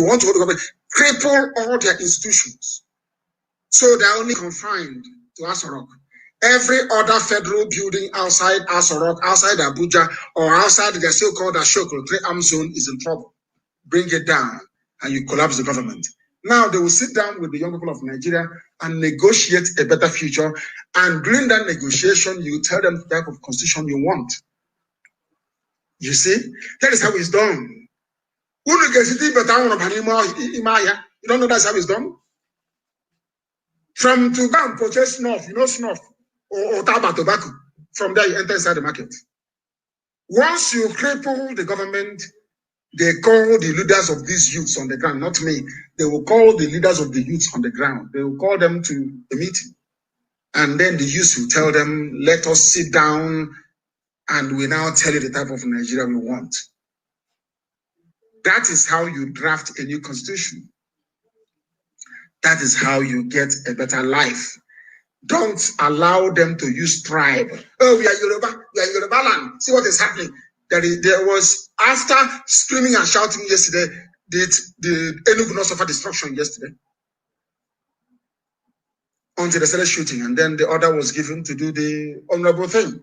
want to hold the government, cripple all their institutions. So they're only confined to Asorok. Every other federal building outside Asorok, outside Abuja, or outside the so-called Ashoko 3-arm zone is in trouble. Bring it down and you collapse the government. Now they will sit down with the young people of Nigeria and negotiate a better future. And during that negotiation, you tell them the type of constitution you want. You see, that is how it's done. You don't know that's how it's done? From to go and purchase snuff, snuff or tobacco. From there, you enter inside the market. Once you cripple the government, they call the leaders of these youths on the ground, not me. They will call the leaders of the youths on the ground. They will call them to a meeting. And then the youths will tell them, let us sit down and we now tell you the type of Nigeria we want. That is how you draft a new constitution. That is how you get a better life. Don't allow them to use tribe. Oh, we are Yoruba land. See what is happening. There was, after screaming and shouting yesterday, did Enugu not suffer destruction yesterday? Until they started shooting, and then the order was given to do the honorable thing.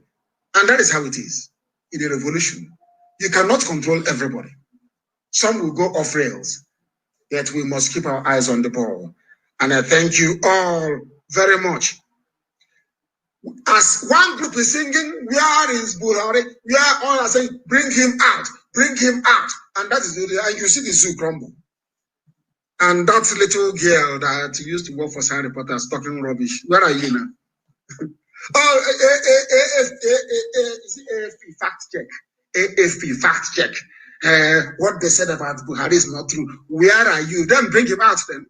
And that is how it is in a revolution. You cannot control everybody. Some will go off rails, yet we must keep our eyes on the ball. And I thank you all very much. As one group is singing, where is Buhari? We are all saying, bring him out, bring him out. And that is the, and you see the zoo crumble. And that little girl that used to work for Science Reporters talking rubbish, where are you now? AFP fact check. AFP fact check. What they said about Buhari is not true. Where are you? Then bring him out then.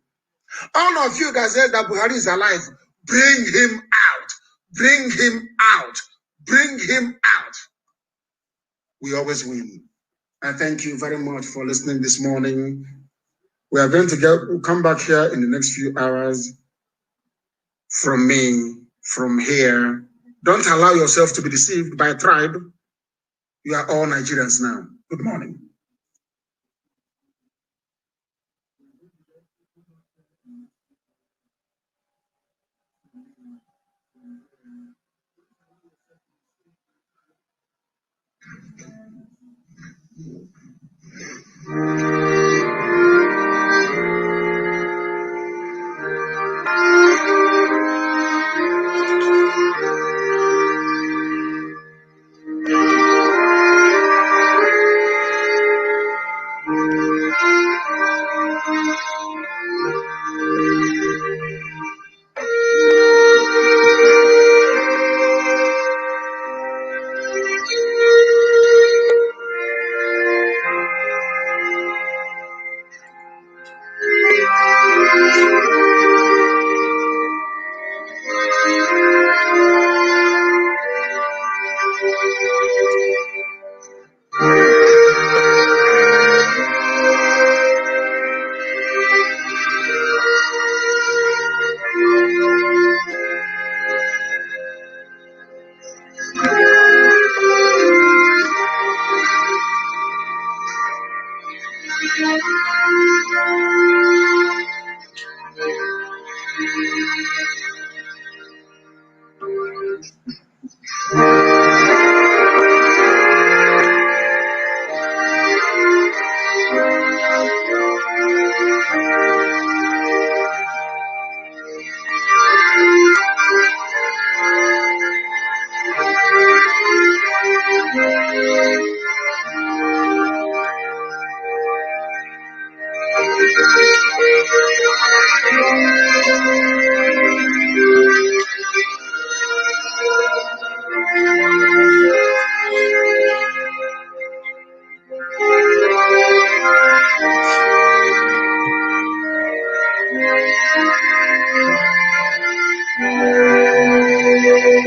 All of you that said that Buhari is alive, bring him out. Bring him out. Bring him out. We always win. I thank you very much for listening this morning. We are going to come back here in the next few hours. From me, from here. Don't allow yourself to be deceived by a tribe. You are all Nigerians now. Good morning.